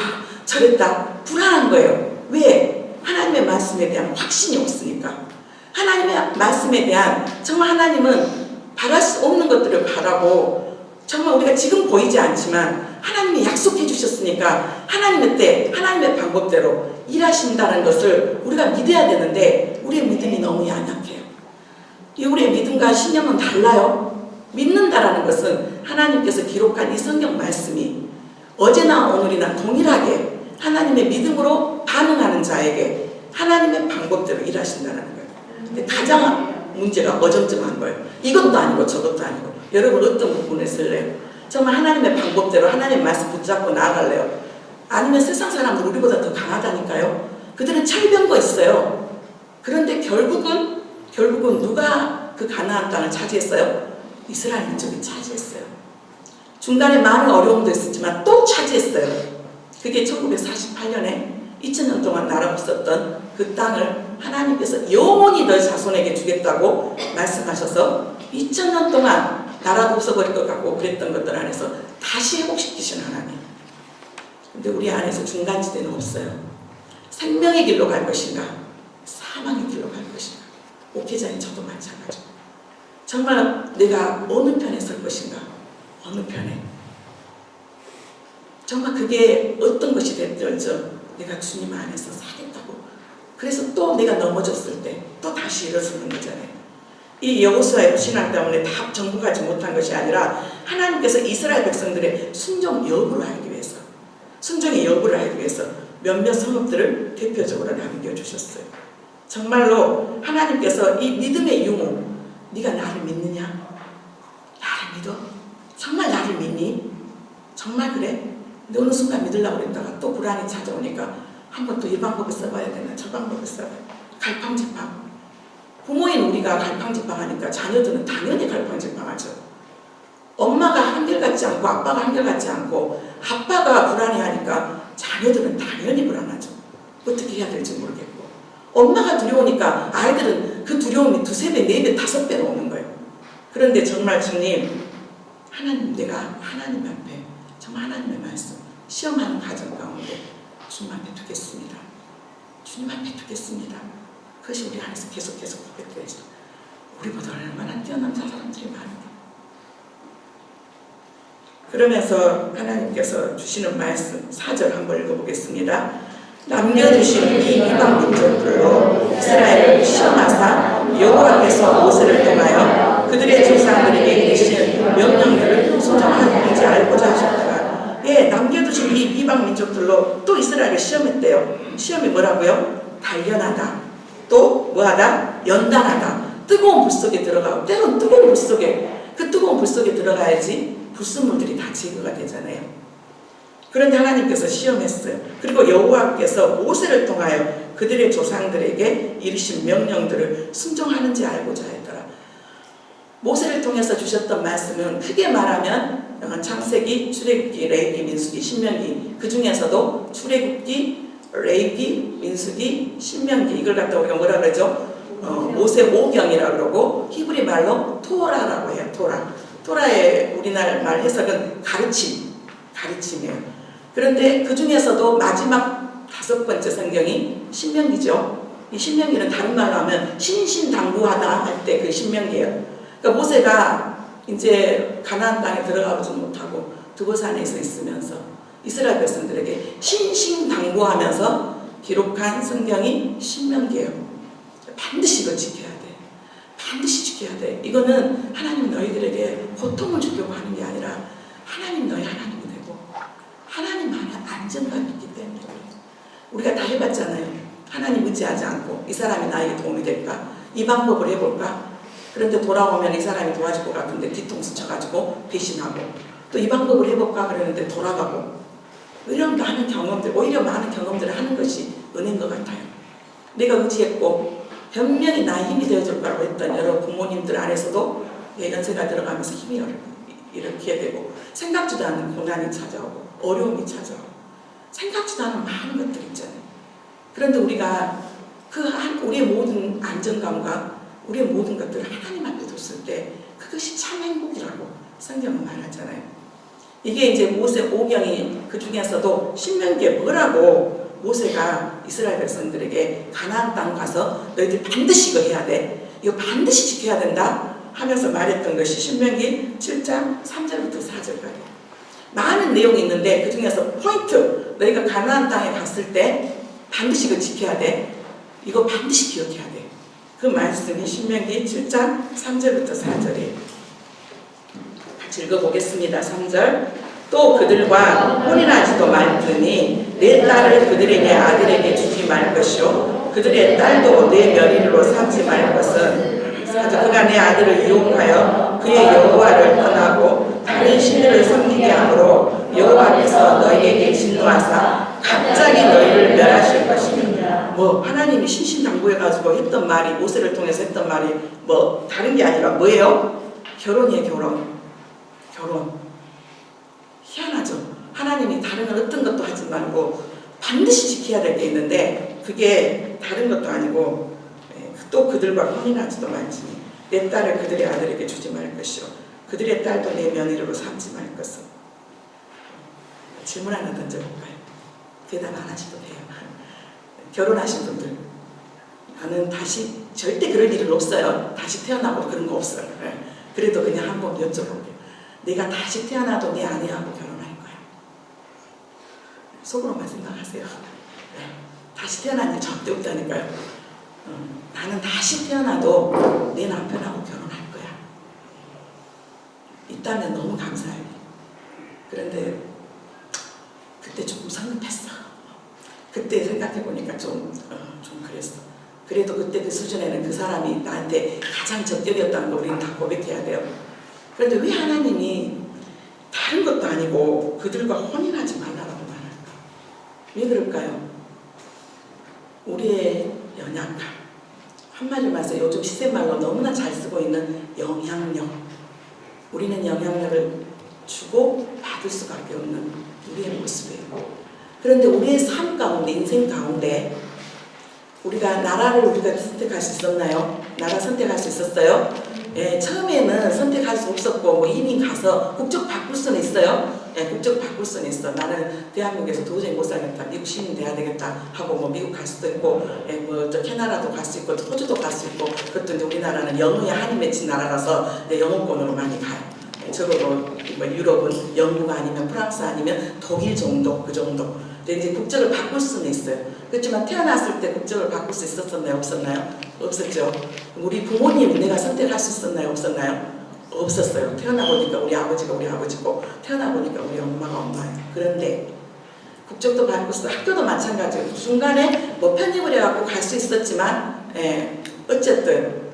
Speaker 1: 저랬다 불안한 거예요. 왜? 하나님의 말씀에 대한 확신이 없으니까. 하나님의 말씀에 대한 정말 하나님은 바랄 수 없는 것들을 바라고 정말 우리가 지금 보이지 않지만 하나님이 약속해 주셨으니까 하나님의 때 하나님의 방법대로 일하신다는 것을 우리가 믿어야 되는데 우리의 믿음이 너무 연약해요. 우리의 믿음과 신념은 달라요. 믿는다라는 것은 하나님께서 기록한 이 성경 말씀이 어제나 오늘이나 동일하게 하나님의 믿음으로 반응하는 자에게 하나님의 방법대로 일하신다는 거예요. 근데 가장 문제가 어정쩡한 거예요. 이것도 아니고 저것도 아니고. 여러분 어떤 부분을 쓸래요? 정말 하나님의 방법대로 하나님의 말씀 붙잡고 나아갈래요? 아니면 세상 사람들 우리보다 더 강하다니까요? 그들은 철병거 있어요. 그런데 결국은 누가 그 가나안 땅을 차지했어요? 이스라엘 민족이 차지했어요. 중간에 많은 어려움도 있었지만 또 차지했어요. 그게 1948년에 2000년 동안 나라 없었던 그 땅을 하나님께서 영원히 너희 자손에게 주겠다고 말씀하셔서 2000년 동안 나라도 없어버릴 것 같고 그랬던 것들 안에서 다시 회복시키신 하나님. 근데 우리 안에서 중간지대는 없어요. 생명의 길로 갈 것인가 사망의 길로 갈 것인가. 목회자인 저도 마찬가지고 정말 내가 어느 편에 설 것인가 어느 편에. 정말 그게 어떤 것이 됐든지 내가 주님 안에서 살겠다고. 그래서 또 내가 넘어졌을 때 또 다시 일어서는 거잖아요. 이 여호수아의 신앙 때문에 다 정복하지 못한 것이 아니라 하나님께서 이스라엘 백성들의 순종 여부를 알기 위해서 순종의 여부를 알기 위해서 몇몇 성읍들을 대표적으로 남겨주셨어요. 정말로 하나님께서 이 믿음의 유무, 네가 나를 믿느냐? 나를 믿어? 정말 나를 믿니? 정말 그래? 근데 어느 순간 믿으려고 그랬다가 또 불안이 찾아오니까 한 번 또 이 방법을 써봐야 되나 저 방법을 써봐야 되나. 갈팡질팡. 부모인 우리가 갈팡질팡하니까 자녀들은 당연히 갈팡질팡하죠. 엄마가 한결같지 않고 아빠가 한결같지 않고 아빠가 불안해하니까 자녀들은 당연히 불안하죠. 어떻게 해야 될지 모르겠고 엄마가 두려우니까 아이들은 그 두려움이 2~3배, 4배, 5배로 오는 거예요. 그런데 정말 주님 하나님 내가 하나님 앞에 정말 하나님의 말씀 시험하는 과정 가운데 주님 앞에 두겠습니다. 주님 앞에 두겠습니다. 그것이 우리 안에서 계속 고백되어져. 우리보다 얼마나 뛰어난 사람들이 많은데. 그러면서 하나님께서 주시는 말씀 4절 한번 읽어보겠습니다. 남겨주신 이 이방 민족들로 이스라엘을 시험하사 여호와께서 모세를 통하여 그들의 조상들에게 이르신 명령들을 순종하는지 알고자 하셨더라. 예, 남겨두신 이 이방 민족들로 또 이스라엘을 시험했대요. 시험이 뭐라고요? 단련하다. 또 뭐하다? 연단하다. 뜨거운 불 속에 들어가고 때로는 뜨거운 불 속에 그 뜨거운 불 속에 들어가야지 불순물들이 다 제거가 되잖아요. 그런데 하나님께서 시험했어요. 그리고 여호와께서 모세를 통하여 그들의 조상들에게 이르신 명령들을 순종하는지 알고자 했더라. 모세를 통해서 주셨던 말씀은 크게 말하면 창세기, 출애굽기, 레위기, 민수기, 신명기 그 중에서도 출애굽기, 레위기, 민수기, 신명기 이걸 갖다 우리가 뭐라 그러죠? 모세 오경이라고 그러고 히브리 말로 토라라고 해요. 토라. 토라의 우리나라 말 해석은 가르침이에요. 그런데 그 중에서도 마지막 5번째 성경이 신명기죠. 이 신명기는 다른 말로 하면 신신당부하다 할 때 그 신명기예요. 그러니까 모세가 이제 가나안 땅에 들어가지 못하고 두보산에서 있으면서 이스라엘 백성들에게 신신당부하면서 기록한 성경이 신명기예요. 반드시 이걸 지켜야 돼. 반드시 지켜야 돼. 이거는 하나님 너희들에게 고통을 주려고 하는 게 아니라 하나님 너희 하나님이 되고 하나님만의 안정감이 있기 때문에 우리가 다 해봤잖아요. 하나님 의지하지 않고 이 사람이 나에게 도움이 될까? 이 방법을 해볼까? 그런데 돌아오면 이 사람이 도와줄 것 같은데 뒤통수 쳐가지고 배신하고 또 이 방법을 해볼까? 그러는데 돌아가고 이런 많은 경험들, 오히려 많은 경험들을 하는 것이 은혜인 것 같아요. 내가 의지했고 분명히 나의 힘이 되어줄 거라고 했던 여러 부모님들 안에서도 연세가 들어가면서 힘이 이렇게 되고 생각지도 않는 고난이 찾아오고 어려움이 찾아오고 생각지도 않은 많은 것들 있잖아요. 그런데 우리가 우리의 모든 안정감과 우리의 모든 것들을 하나님 앞에 뒀을 때 그것이 참 행복이라고 성경은 말하잖아요. 이게 이제 모세 오경이 그 중에서도 신명기에 뭐라고 모세가 이스라엘 백성들에게 가나안 땅 가서 너희들 반드시 이거 해야 돼. 이거 반드시 지켜야 된다 하면서 말했던 것이 신명기 7장 3절부터 4절까지. 많은 내용이 있는데 그 중에서 포인트, 너희가 가나안 땅에 갔을 때 반드시 이거 지켜야 돼. 이거 반드시 기억해야 돼. 그 말씀이 신명기 7장 3절부터 4절이에요. 같이 읽어보겠습니다. 3절. 또 그들과 혼인하지도 말더니 내 딸을 그들에게 아들에게 주지 말 것이요 그들의 딸도 내 며느리로 삼지 말 것은 4절. 그가 내 아들을 이용하여 그의 여호와를 떠나고 다른 신들을 섬기게 하므로 여호와께서 너희에게 진노하사 갑자기 너희를 멸하실 것이며 하나님이 신신당부해가지고 했던 말이 모세를 통해서 했던 말이 다른 게 아니라 뭐예요? 결혼이에요. 결혼. 희한하죠. 하나님이 다른 어떤 것도 하지 말고 반드시 지켜야 될 게 있는데 그게 다른 것도 아니고 또 그들과 혼인하지도 말지니 내 딸을 그들의 아들에게 주지 말 것이요 그들의 딸도 내 며느리로 삼지 말 것은. 질문 하나 던져볼까요? 대답 안 하셔도 돼요. 결혼하신 분들, 나는 다시 절대 그럴 일은 없어요. 다시 태어나고 그런 거 없어요. 그래도 그냥 한번 여쭤볼게요. 내가 다시 태어나도 내 아내하고 결혼할 거야. 속으로만 생각하세요. 다시 태어난 일 절대 없다니까요. 나는 다시 태어나도 내 남편하고 결혼할 거야. 있다면 너무 감사해요. 그런데 그때 조금 성급했어. 그때 생각해보니까 좀 그랬어. 그래도 그때 그 수준에는 그 사람이 나한테 가장 적격이었다는 걸 우리는 다 고백해야 돼요. 그런데 왜 하나님이 다른 것도 아니고 그들과 혼인하지 말라고 말할까? 왜 그럴까요? 우리의 연약함, 한마디로 해서 요즘 시세말로 너무나 잘 쓰고 있는 영향력. 우리는 영향력을 주고 받을 수밖에 없는 우리의 모습이에요. 그런데 우리의 삶 가운데, 인생 가운데 우리가 나라를 선택할 수 있었나요? 나라 선택할 수 있었어요? 처음에는 선택할 수 없었고 이미 가서 국적 바꿀 수는 있어요. 국적 바꿀 수는 있어. 나는 대한민국에서 도저히 못 살겠다. 미국 시민 돼야 되겠다 하고 미국 갈 수도 있고 저 캐나다도 갈 수 있고 호주도 갈 수 있고 그것도 이제 우리나라는 영어에 한이 맺힌 나라라서 영어권으로 많이 가요. 적어도 유럽은 영국 아니면 프랑스 아니면 독일 정도 그 정도. 근데 이제 국적을 바꿀 수는 있어요. 그렇지만 태어났을 때 국적을 바꿀 수 있었나요? 없었나요? 없었죠. 우리 부모님 내가 선택할 수 있었나요? 없었나요? 없었어요. 태어나보니까 우리 아버지가 우리 아버지고 태어나보니까 우리 엄마가 엄마예요. 그런데 국적도 바꿀 수, 학교도 마찬가지예요. 중간에 편입을 해갖고 갈 수 있었지만 어쨌든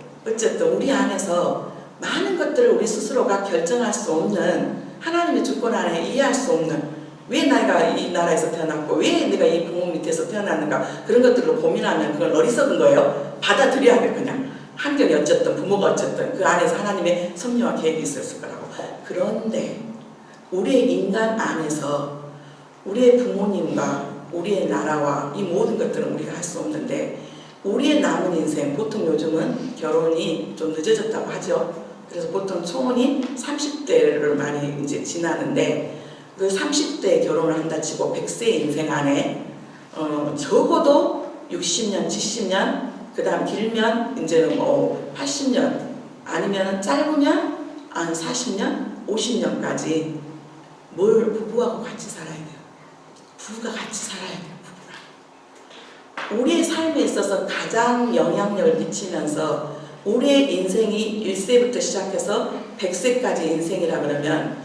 Speaker 1: 우리 안에서 많은 것들을 우리 스스로가 결정할 수 없는 하나님의 주권 안에 이해할 수 없는 왜 내가 이 나라에서 태어났고 왜 내가 이 부모 밑에서 태어났는가 그런 것들로 고민하면 그건 어리석은 거예요. 받아들여야 돼. 그냥 환경이 어쨌든 부모가 어쨌든 그 안에서 하나님의 섭리와 계획이 있었을 거라고. 그런데 우리의 인간 안에서 우리의 부모님과 우리의 나라와 이 모든 것들은 우리가 할 수 없는데 우리의 남은 인생, 보통 요즘은 결혼이 좀 늦어졌다고 하죠. 그래서 보통 초혼이 30대를 많이 이제 지나는데, 그 30대에 결혼을 한다 치고 100세 인생 안에 적어도 60년, 70년, 그 다음 길면 이제는 뭐 80년, 아니면 짧으면 한 40년, 50년까지 뭘 부부하고 같이 살아야 돼요. 부부가 같이 살아야 돼요. 부부가. 우리의 삶에 있어서 가장 영향력을 미치면서 우리의 인생이 1세부터 시작해서 100세까지 인생이라 그러면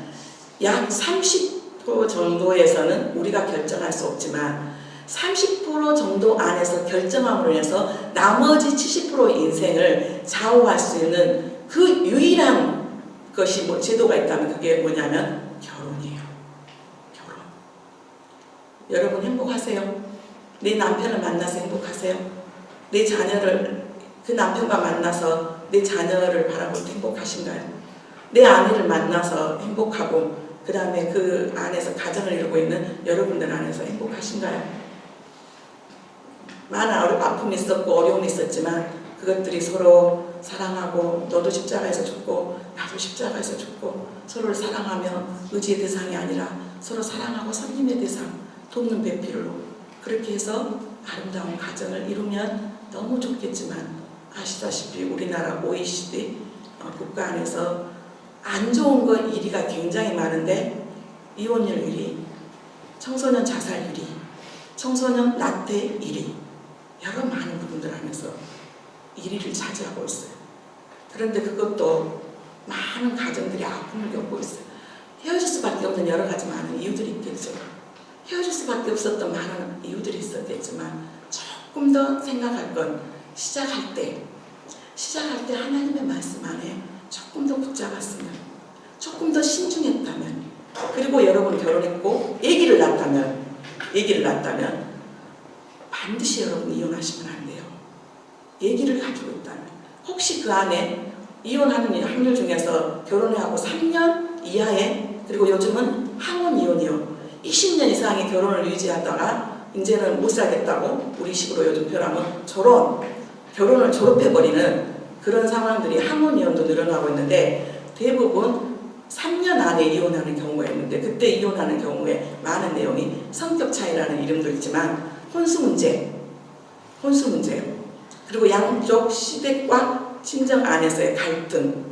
Speaker 1: 약 30% 정도에서는 우리가 결정할 수 없지만 30% 정도 안에서 결정함으로 해서 나머지 70% 인생을 좌우할 수 있는 그 유일한 것이 뭐 제도가 있다면 그게 뭐냐면 결혼이에요. 결혼. 여러분 행복하세요? 내 남편을 만나서 행복하세요? 내 자녀를 그 남편과 만나서 내 자녀를 바라볼 때 행복하신가요? 내 아내를 만나서 행복하고 그 다음에 그 안에서 가정을 이루고 있는 여러분들 안에서 행복하신가요? 많은 아픔이 있었고 어려움이 있었지만 그것들이 서로 사랑하고 너도 십자가에서 죽고 나도 십자가에서 죽고 서로를 사랑하며 의지의 대상이 아니라 서로 사랑하고 섬김의 대상, 돕는 배필로 그렇게 해서 아름다운 가정을 이루면 너무 좋겠지만 아시다시피 우리나라 OECD 국가 안에서 안 좋은 거 1위가 굉장히 많은데 이혼율 1위, 청소년 자살 1위, 청소년 낙태 1위 여러 많은 부분들 안에서 1위를 차지하고 있어요. 그런데 그것도 많은 가정들이 아픔을 겪고 있어요. 헤어질 수밖에 없는 여러 가지 많은 이유들이 있겠죠. 헤어질 수밖에 없었던 많은 이유들이 있었겠지만 조금 더 생각할 건 시작할 때 하나님의 말씀 안에 조금 더 붙잡았으면, 조금 더 신중했다면, 그리고 여러분 결혼했고 아기를 낳았다면 반드시 여러분 이혼하시면 안 돼요. 아기를 가지고 있다면 혹시 그 안에 이혼하는 확률 중에서 결혼하고 3년 이하에, 그리고 요즘은 항원 이혼이요, 20년 이상의 결혼을 유지하다가 이제는 못 살겠다고 우리 식으로 요즘 표현하면 결혼을 졸업해버리는 그런 상황들이 항원 이혼도 늘어나고 있는데 대부분 3년 안에 이혼하는 경우가 있는데 그때 이혼하는 경우에 많은 내용이 성격 차이라는 이름도 있지만 혼수 문제예요. 그리고 양쪽 시댁과 친정 안에서의 갈등.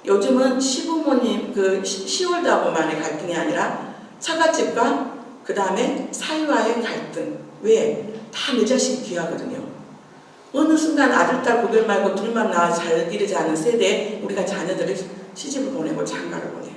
Speaker 1: 요즘은 시부모님 시월다고만의 갈등이 아니라 처갓집과 그 다음에 사위와의 갈등. 왜? 다 내 자식이 귀하거든요. 어느 순간 아들, 딸 구별 말고 둘만 낳아 잘 기르지 않은 세대에 우리가 자녀들을 시집을 보내고 장가를 보내요.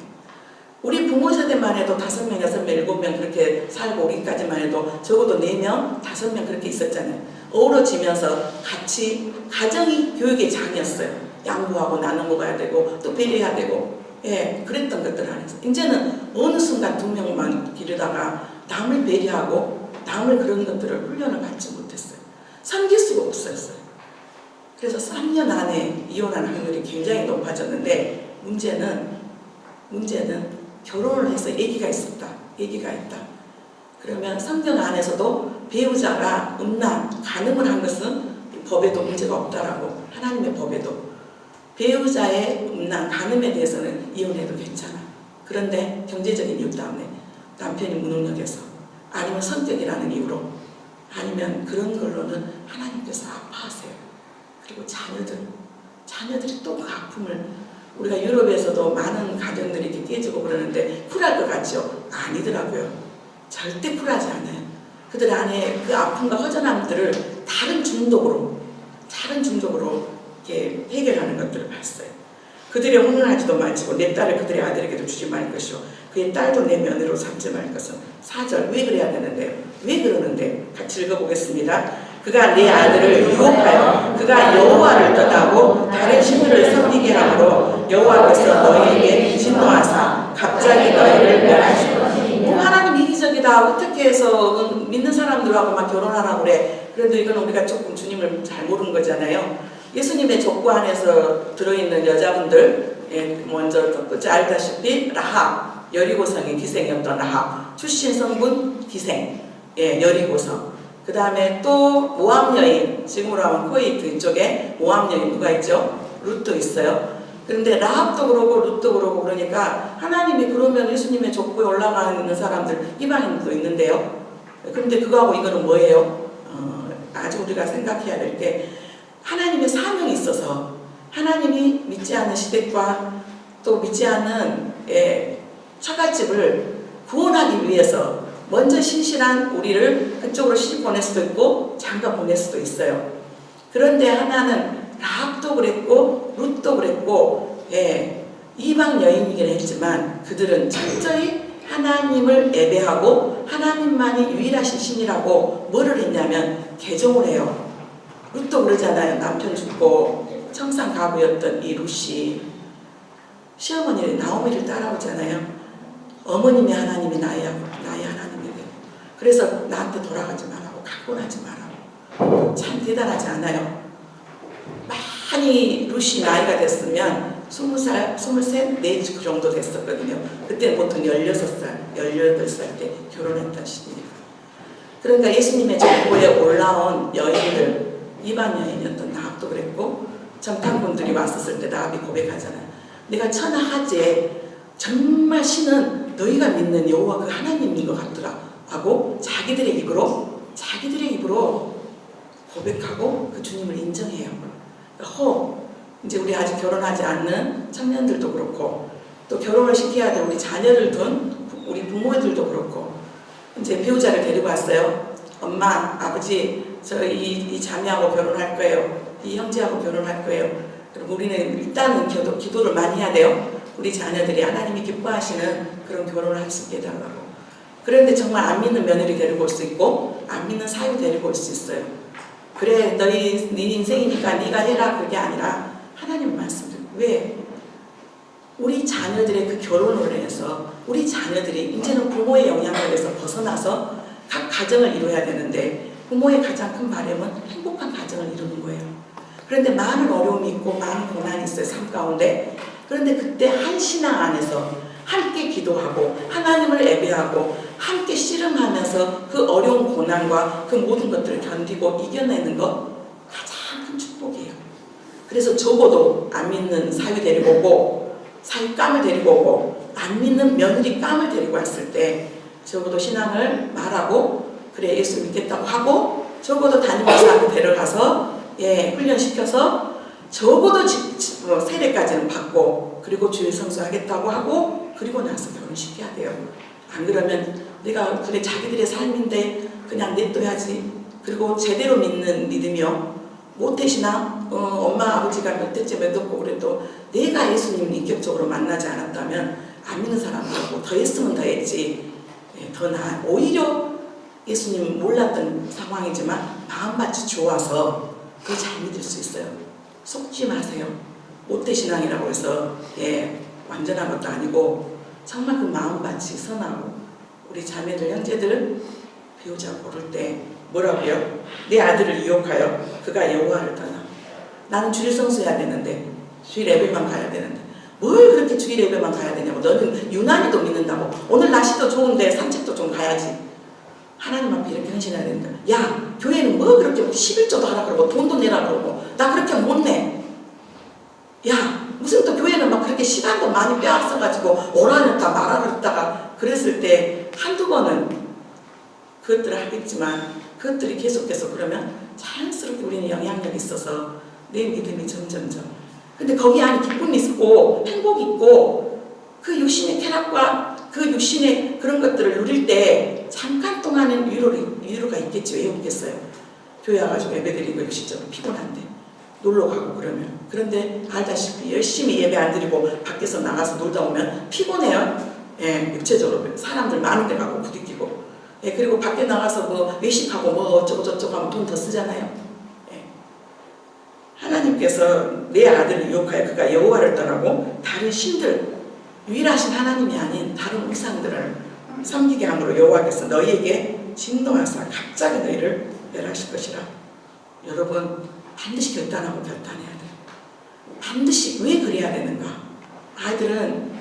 Speaker 1: 우리 부모 세대만 해도 5명, 6명, 7명 그렇게 살고 우리까지만 해도 적어도 4명, 5명 그렇게 있었잖아요. 어우러지면서 같이 가정이 교육의 장이었어요. 양보하고 나눠 먹어야 되고 또 배려해야 되고 그랬던 것들 안에서 이제는 어느 순간 2명만 기르다가 남을 배려하고 남을 그런 것들을 훈련을 받지 못했어요. 섬길 수가 없었어요. 그래서 3년 안에 이혼하는 확률이 굉장히 높아졌는데 문제는 결혼을 해서 아기가 있다. 그러면 성경 안에서도 배우자가 간음을 한 것은 법에도 문제가 없다라고, 하나님의 법에도 배우자의 간음에 대해서는 이혼해도 괜찮아. 그런데 경제적인 이유 때문에 남편이 무능력해서 아니면 성격이라는 이유로 아니면 그런 걸로는 하나님께서 아파하세요. 그리고 자녀들이 또 그 아픔을, 우리가 유럽에서도 많은 가정들이 이렇게 깨지고 그러는데 쿨할 것 같죠? 아니더라고요. 절대 쿨하지 않아요. 그들 안에 그 아픔과 허전함들을 다른 중독으로 이렇게 해결하는 것들을 봤어요. 그들의 혼돈하지도 말지고 내 딸을 그들의 아들에게도 주지 말 것이요 그의 딸도 내 며느리로 삼지 말 것은. 4절 왜 그래야 되는데요? 왜 그러는데? 같이 읽어보겠습니다. 그가 내 아들을 유혹하여 그가 여호와를 떠나고 다른 신들을 섬기게 하므로 여호와께서 너희에게 진노하사 갑자기 너희를 멸하시고. 하나님 이기적이다. 어떻게 해서 믿는 사람들하고 막 결혼하라고 그래. 그래도 이건 우리가 조금 주님을 잘 모르는 거잖아요. 예수님의 족보 안에서 들어있는 여자분들, 먼저 알다시피 라합, 여리고성의 기생이었던 라합, 출신 성분 기생, 여리고성. 그 다음에 또 모압 여인, 지금으로 하면 쿠웨이트 이쪽에 모압 여인 누가 있죠? 룻도 있어요. 그런데 라합도 그러고 룻도 그러고 그러니까 하나님이 그러면 예수님의 족보에 올라가 있는 사람들 이방인도 있는데요. 그런데 그거하고 이거는 뭐예요? 아주 우리가 생각해야 될 게 하나님의 사명이 있어서 하나님이 믿지 않는 시댁과 또 믿지 않는 처갓집을 구원하기 위해서 먼저 신실한 우리를 그쪽으로 시집 보낼 수도 있고 잠깐 보낼 수도 있어요. 그런데 하나는 라합도 그랬고 룻도 그랬고 이방 여인이긴 했지만 그들은 철저히 하나님을 예배하고 하나님만이 유일하신 신이라고 뭐를 했냐면 개종을 해요. 룻도 그러잖아요. 남편 죽고 청산 가부였던 이 룻이 시어머니 나오미를 따라오잖아요. 어머님이 하나님이 나의 하나님이래요. 그래서 나한테 돌아가지 말라고 강권하지 말라고. 참 대단하지 않아요? 많이 룻이 나이가 됐으면 20살, 23, 4 정도 됐었거든요. 그때는 보통 16살, 18살 때 결혼했던 시기니까. 그러니까 예수님의 족보에 올라온 여인들, 이방 여인이었던 나합도 그랬고 정탐꾼들이 왔었을 때 나합이 고백하잖아요. 내가 천하하제 정말 신은 너희가 믿는 여호와 그 하나님인 것 같더라 하고 자기들의 입으로 고백하고 그 주님을 인정해요. 이제 우리 아직 결혼하지 않는 청년들도 그렇고 또 결혼을 시켜야 될 우리 자녀를 둔 우리 부모들도 그렇고 이제 배우자를 데리고 왔어요. 엄마, 아버지, 저 이 자매하고 결혼할 거예요. 이 형제하고 결혼할 거예요. 그리고 우리는 일단은 기도를 많이 해야 돼요. 우리 자녀들이 하나님이 기뻐하시는 그런 결혼을 할 수 있게 해달라고. 그런데 정말 안 믿는 며느리 데리고 올 수 있고 안 믿는 사위 데리고 올 수 있어요. 그래 네 인생이니까 네가 해라 그게 아니라 하나님 말씀드려요. 왜? 우리 자녀들의 그 결혼을 해서 우리 자녀들이 이제는 부모의 영향력에서 벗어나서 각 가정을 이루어야 되는데 부모의 가장 큰 바람은 행복한 가정을 이루는 거예요. 그런데 많은 어려움이 있고 많은 고난이 있어요. 삶 가운데. 그런데 그때 한 신앙 안에서 함께 기도하고 하나님을 예배하고 함께 씨름하면서 그 어려운 고난과 그 모든 것들을 견디고 이겨내는 것 가장 큰 축복이에요. 그래서 적어도 안 믿는 사위 데리고 오고 사위 깜을 데리고 오고 안 믿는 며느리 깜을 데리고 왔을 때 적어도 신앙을 말하고 그래 예수 믿겠다고 하고 적어도 담임목사한테 데려가서 훈련시켜서 적어도 세례까지는 받고 그리고 주일 성수하겠다고 하고 그리고 나서 결혼시켜야 돼요. 안 그러면 내가 그래 자기들의 삶인데 그냥 냅둬야지. 그리고 제대로 믿는 믿음이요. 모태신앙 엄마 아버지가 몇 대째 맺었고 그래도 내가 예수님을 인격적으로 만나지 않았다면 안 믿는 사람들하고 더 했으면 더 했지. 더 나아. 오히려 예수님 몰랐던 상황이지만 마음밭이 좋아서 그걸 잘 믿을 수 있어요. 속지 마세요. 모태신앙이라고 해서 완전한 것도 아니고 정말 그 마음밭이 선하고 우리 자매들 형제들 배우자 고를 때 뭐라고요? 내 아들을 유혹하여 그가 여호와를 떠나. 나는 주일 성수해야 되는데 주일 예배만 가야 되는데 뭘 그렇게 주일 예배만 가야 되냐고. 너는 유난히도 믿는다고. 오늘 날씨도 좋은데 산책도 좀 가야지. 하나님 앞에 이렇게 헌신해야 된다. 야 교회는 뭐 그렇게 11조도 하라 그러고 돈도 내라 그러고 나 그렇게 못 내. 야 무슨 또 교회는 막 그렇게 시간도 많이 빼앗아가지고 오라랬다 말아랬다가 그랬을 때 한두 번은 그것들을 하겠지만 그것들이 계속해서 그러면 자연스럽게 우리는 영향력이 있어서 내 믿음이 점점점. 근데 거기 안에 기쁨이 있고 행복이 있고 그 육신의 쾌락과 그 육신의 그런 것들을 누릴 때 잠깐 동안은 위로가 있겠지. 왜 없겠어요? 교회 와가지고 예배드리고 육신적으로 피곤한데 놀러 가고 그러면. 그런데 알다시피 열심히 예배 안 드리고 밖에서 나가서 놀다 오면 피곤해요. 육체적으로 사람들 많은 데 가고 부딪히고 그리고 밖에 나가서 뭐 외식하고 뭐 어쩌고 저쩌고 하면 돈 더 쓰잖아요. 하나님께서 내 아들을 유혹하여 그가 여호와를 떠나고 다른 신들 유일하신 하나님이 아닌 다른 우상들을 섬기게 함으로 여호와께서 너희에게 진노하사 갑자기 너희를 멸하실 것이라. 여러분 반드시 결단하고 결단해야 돼요. 반드시. 왜 그래야 되는가? 아이들은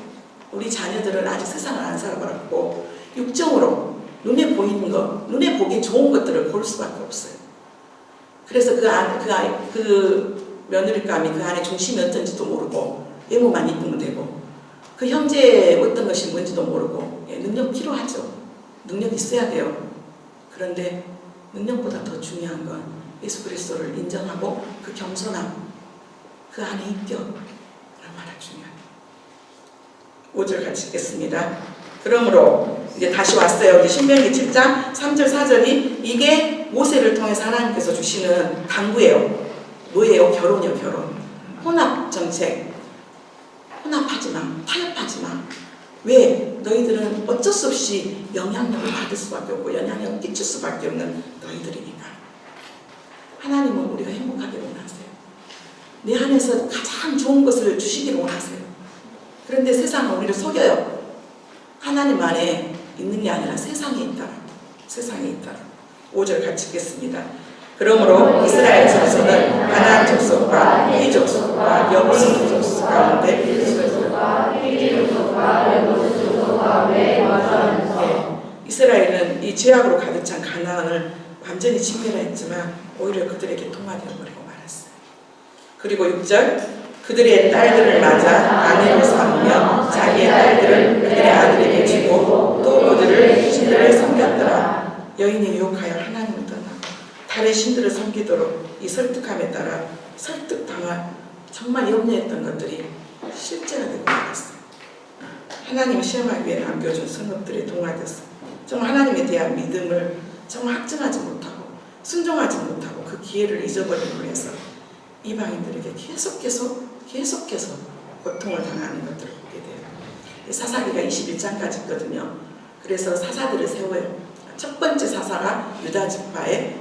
Speaker 1: 우리 자녀들은 아직 세상을 안 살아봤고 육정으로 눈에 보이는 것, 눈에 보기 좋은 것들을 고를 수밖에 없어요. 그래서 그 며느리감이 그 안에 중심이 어떤지도 모르고 외모만 이쁘면 되고 그 형제의 어떤 것이 뭔지도 모르고 능력 필요하죠. 능력 있어야 돼요. 그런데 능력보다 더 중요한 건 예수 그리스도를 인정하고 그 겸손함, 그 안에 인격 얼마나 중요해요. 5절 같이 읽겠습니다. 그러므로 이제 다시 왔어요. 우리 신명기 7장 3절 4절이 이게 모세를 통해서 하나님께서 주시는 당부예요. 뭐예요? 결혼이요. 결혼. 혼합 정책. 혼합하지 마. 타협하지 마. 왜? 너희들은 어쩔 수 없이 영향력을 받을 수밖에 없고 영향력을 끼칠 수밖에 없는 너희들이니까. 하나님은 우리가 행복하기를 원하세요. 내 안에서 가장 좋은 것을 주시기를 원하세요. 그런데 세상은 우리를 속여요. 하나님 안에 있는 게 아니라 세상에 있다. 세상에 있다. 5절 같이 읽겠습니다. 그러므로 이스라엘 자손은 가나안 족속과 헷 족속과 여부스 족속 가운데 이스라엘은 이 죄악으로 가득 찬 가나안을 완전히 진멸했지만 오히려 그들에게 통화되어버리고 말았어요. 그리고 6절 그들의 딸들을 맞아 아내를 삼으며 자기의 딸들을 그들의 아들에게 주고 또 그들을 신들을 섬겼더라. 여인이 유혹하여 하나님을 떠나 다른 신들을 섬기도록 이 설득함에 따라 설득당한 정말 염려했던 것들이 실제가 되고 말았어요. 하나님을 시험하기 위해 남겨준 성읍들이 동화됐어요. 정말 하나님에 대한 믿음을 정말 확증하지 못하고 순종하지 못하고 그 기회를 잊어버림으로 해서 이방인들에게 계속해서 고통을 당하는 것들을 보게 돼요. 사사기가 21장까지 있거든요. 그래서 사사들을 세워요. 첫 번째 사사가 유다 지파의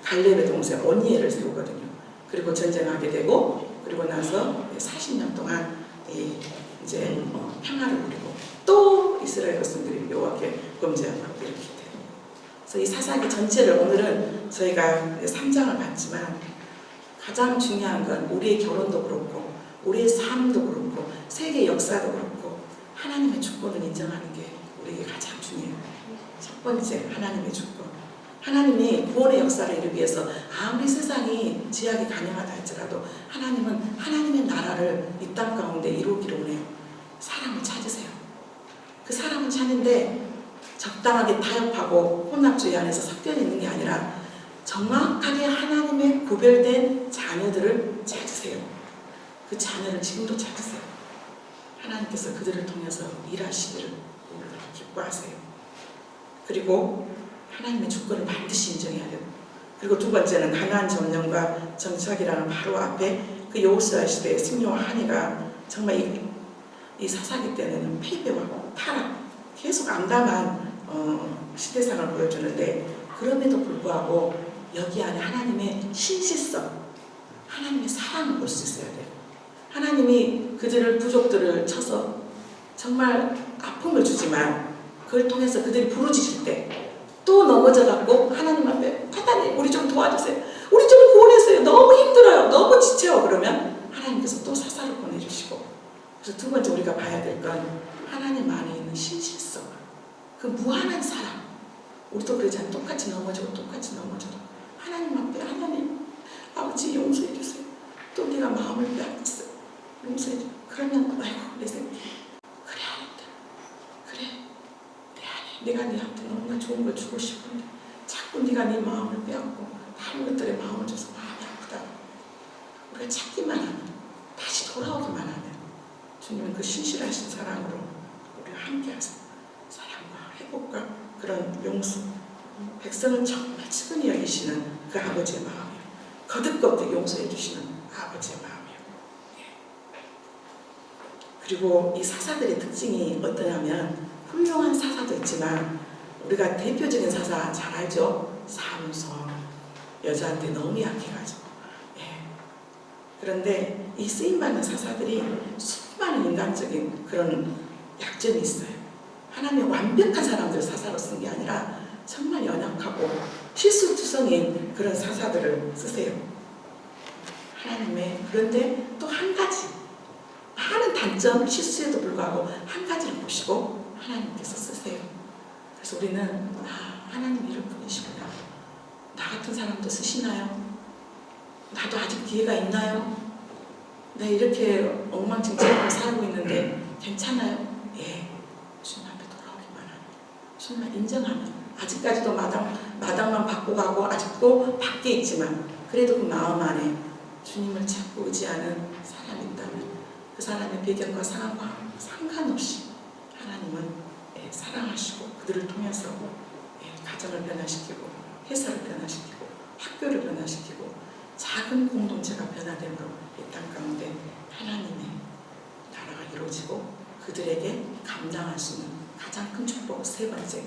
Speaker 1: 갈렙의 동생 오니엘을 세우거든요. 그리고 전쟁하게 되고 그리고 나서 40년 동안 이제 평화를 누리고 또 이스라엘 백성들이 여호와께 범죄하고 이렇게 돼요. 그래서 이 사사기 전체를 오늘은 저희가 3장을 봤지만 가장 중요한 건 우리의 결혼도 그렇고 우리의 삶도 그렇고 세계 역사도 그렇고 하나님의 주권을 인정하는 게 우리에게 가장 중요해요. 첫 번째 하나님의 주권. 하나님이 구원의 역사를 이루기 위해서 아무리 세상이 제약이 가능하다 할지라도 하나님은 하나님의 나라를 이 땅 가운데 이루기를 원해요. 사람을 찾으세요. 그 사람을 찾는데 적당하게 타협하고 혼합주의 안에서 섞여 있는 게 아니라 정확하게 하나님의 구별된 자녀들을 찾으세요. 그 자녀를 지금도 찾으세요. 하나님께서 그들을 통해서 일하시기를 오늘도 기뻐하세요. 그리고 하나님의 주권을 반드시 인정해야 돼요. 그리고 두 번째는 가나안 점령과 정착이라는 바로 앞에 그 여호수아 시대의 승려와 한이가 정말 이 사사기 때는 패배와 타락 계속 암담한 시대상을 보여주는데 그럼에도 불구하고 여기 안에 하나님의 신실성, 하나님의 사랑을 볼 수 있어야 돼요. 하나님이 그들을 부족들을 쳐서 정말 아픔을 주지만 그걸 통해서 그들이 부르짖을 때 또 넘어져갖고 하나님 앞에 하나님 우리 좀 도와주세요. 우리 좀 구원해주세요. 너무 힘들어요. 너무 지쳐요. 그러면 하나님께서 또 사사를 보내주시고 그래서 두 번째 우리가 봐야 될 건 하나님 안에 있는 신실성, 그 무한한 사랑. 우리도 그러잖아요. 똑같이 넘어져도 하나님 앞에 하나님 아버지 용서해 주세요. 또 네가 마음을 빼앗겼어요. 용서해 주세요. 그러면 아이고 내 생각 그래 하나님 그래 내 안에 내가 네한테 너무나 좋은 걸 주고 싶은데 자꾸 네가 네 마음을 빼앗고 다른 것들에 마음을 줘서 마음이 아프다. 우리가 찾기만 하면 다시 돌아오기만 하면 주님은 그 신실하신 사랑으로 우리와 함께 하세요. 사랑과 회복과 그런 용서 백성을 정말 측은히 여기시는 그 아버지의 마음이에요. 거듭거듭 용서해 주시는 아버지의 마음이에요. 그리고 이 사사들의 특징이 어떠냐면 훌륭한 사사도 있지만 우리가 대표적인 사사 잘 알죠? 사무소 여자한테 너무 약해가지고 그런데 이 쓰임받는 사사들이 수많은 인간적인 그런 약점이 있어요. 하나님의 완벽한 사람들을 사사로 쓴 게 아니라 정말 연약하고 실수투성인 그런 사사들을 쓰세요. 하나님의 그런데 또 한 가지 많은 단점 실수에도 불구하고 한 가지를 보시고 하나님께서 쓰세요. 그래서 우리는 하나님 이럴 분이시구나. 나 같은 사람도 쓰시나요? 나도 아직 기회가 있나요? 나 이렇게 엉망진창으로 살고 있는데 괜찮아요? 예. 주님 앞에 돌아오기만 하면, 주님만 인정하면, 아직까지도 마당만 받고 가고 아직도 밖에 있지만 그래도 그 마음 안에 주님을 찾고 의지하는 사람이 있다면 그 사람의 배경과 상황과 상관없이 하나님은 사랑하시고 그들을 통해서 가정을 변화시키고 회사를 변화시키고 학교를 변화시키고 작은 공동체가 변화됨으로 이 땅 가운데 하나님의 나라가 이루어지고 그들에게 감당할 수 있는 가장 큰 축복 세 번째,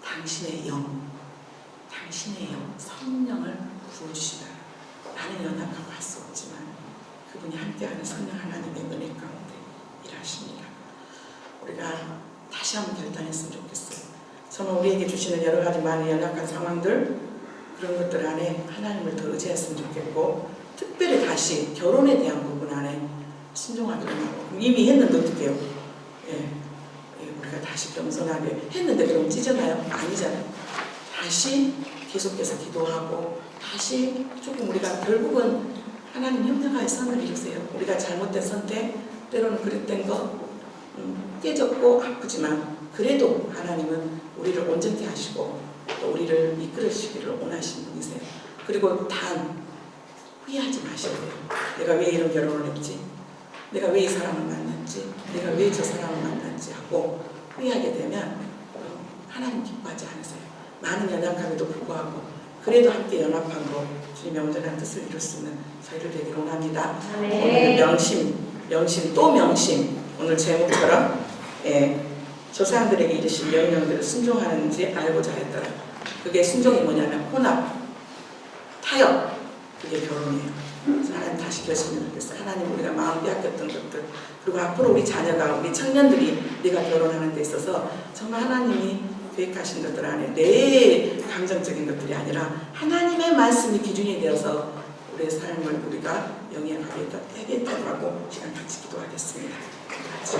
Speaker 1: 당신의 영 성령을 부어주시다. 나는 연약하고 할 수 없지만 그분이 함께하는 성령 하나님의 은혜 가운데 일하십니다. 우리가 다시 한번 결단했으면 좋겠어요. 정말 우리에게 주시는 여러 가지 많은 연약한 상황들, 그런 것들 안에 하나님을 더 의지했으면 좋겠고, 특별히 다시 결혼에 대한 부분 안에 순종하기로 하고, 이미 했는데 어떡해요? 우리가 다시 겸손하게 했는데 그럼 찢어나요? 아니잖아요. 다시 계속해서 기도하고 다시 조금 우리가 결국은 하나님 협력하여 선을 이루세요. 우리가 잘못된 선택, 때로는 그릇된 거 깨졌고 아프지만 그래도 하나님은 우리를 온전케 하시고 또 우리를 이끌으시기를 원하시는 분이세요. 그리고 단 후회하지 마셔야 돼요. 내가 왜 이런 결혼을 했지? 내가 왜 이 사람을 만났지? 내가 왜 저 사람을 만났지? 하고 후회하게 되면 하나님 기뻐하지 않으세요. 많은 연약함에도 불구하고 그래도 함께 연합함으로 주님의 온전한 뜻을 이룰 수 있는 저희를 되기를 원합니다. 오늘 명심 또 명심, 오늘 제목처럼 저 사람들에게 이르신 명령들을 순종하는지 알고자 했더라. 그게 순종이 뭐냐면 혼합, 타협, 그게 결혼이에요. 하나님 다시 결심을 하겠어요. 하나님 우리가 마음 빼앗겼던 것들, 그리고 앞으로 우리 자녀가, 우리 청년들이 우리가 결혼하는 데 있어서 정말 하나님이 계획하신 것들 안에 내 감정적인 것들이 아니라 하나님의 말씀이 기준이 되어서 우리의 삶을 우리가 영위하게 되겠다고 하고 시간 같이 기도하겠습니다. 같이.